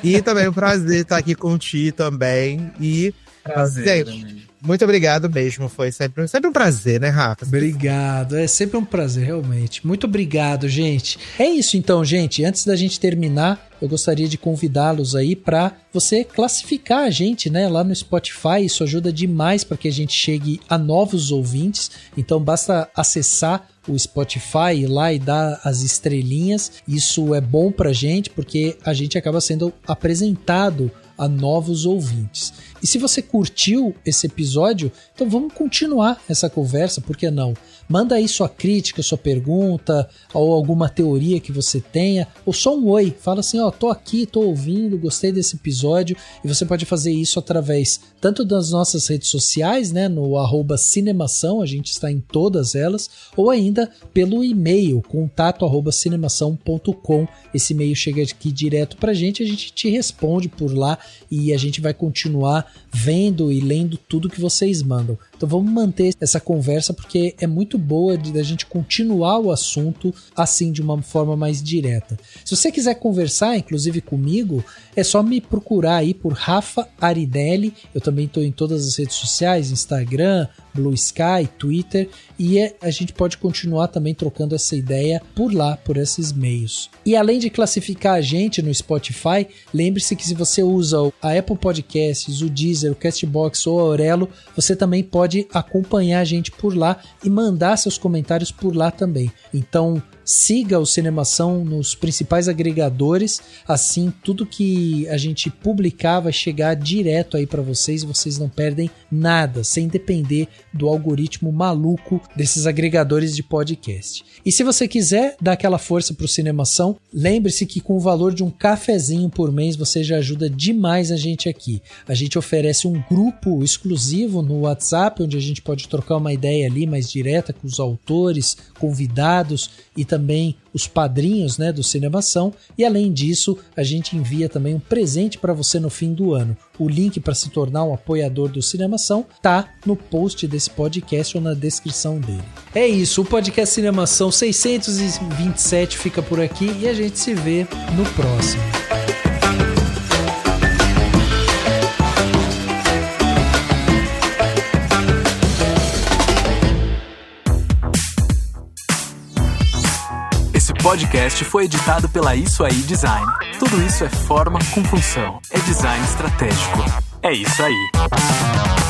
E também um prazer estar aqui com o Ti também. E, Prazer. gente, muito obrigado mesmo. Foi sempre um prazer, né, Rafa? Obrigado. É sempre um prazer, realmente. Muito obrigado, gente. É isso então, gente. Antes da gente terminar, eu gostaria de convidá-los aí para você classificar a gente, né, lá no Spotify. Isso ajuda demais para que a gente chegue a novos ouvintes. Então basta acessar o Spotify, ir lá e dar as estrelinhas. Isso é bom pra gente porque a gente acaba sendo apresentado a novos ouvintes. E se você curtiu esse episódio, então vamos continuar essa conversa, por que não? Manda aí sua crítica, sua pergunta, ou alguma teoria que você tenha, ou só um oi. Fala assim, tô aqui, tô ouvindo, gostei desse episódio. E você pode fazer isso através tanto das nossas redes sociais, né, no @cinemação, a gente está em todas elas, ou ainda pelo e-mail, contato@cinemação.com. Esse e-mail chega aqui direto pra gente, a gente te responde por lá e a gente vai continuar vendo e lendo tudo que vocês mandam. Então vamos manter essa conversa porque é muito boa da gente continuar o assunto assim de uma forma mais direta. Se você quiser conversar, inclusive comigo, é só me procurar aí por Rafa Aridelli. Eu também estou em todas as redes sociais, Instagram, Blue Sky, Twitter, e a gente pode continuar também trocando essa ideia por lá, por esses meios. E além de classificar a gente no Spotify, lembre-se que se você usa a Apple Podcasts, o Deezer, o Castbox ou a Aurelo, você também pode acompanhar a gente por lá e mandar seus comentários por lá também. Então, siga o Cinemação nos principais agregadores, assim tudo que a gente publicar vai chegar direto aí para vocês e vocês não perdem nada, sem depender do algoritmo maluco desses agregadores de podcast. E se você quiser dar aquela força pro Cinemação, lembre-se que com o valor de um cafezinho por mês você já ajuda demais a gente aqui. A gente oferece um grupo exclusivo no WhatsApp, onde a gente pode trocar uma ideia ali mais direta com os autores, convidados e também os padrinhos, né, do Cinemação. E além disso, a gente envia também um presente para você no fim do ano. O link para se tornar um apoiador do Cinemação tá no post desse podcast ou na descrição dele. É isso, o podcast Cinemação 627 fica por aqui e a gente se vê no próximo. Esse podcast foi editado pela Isso Aí Design. Tudo isso é forma com função. É design estratégico. É isso aí.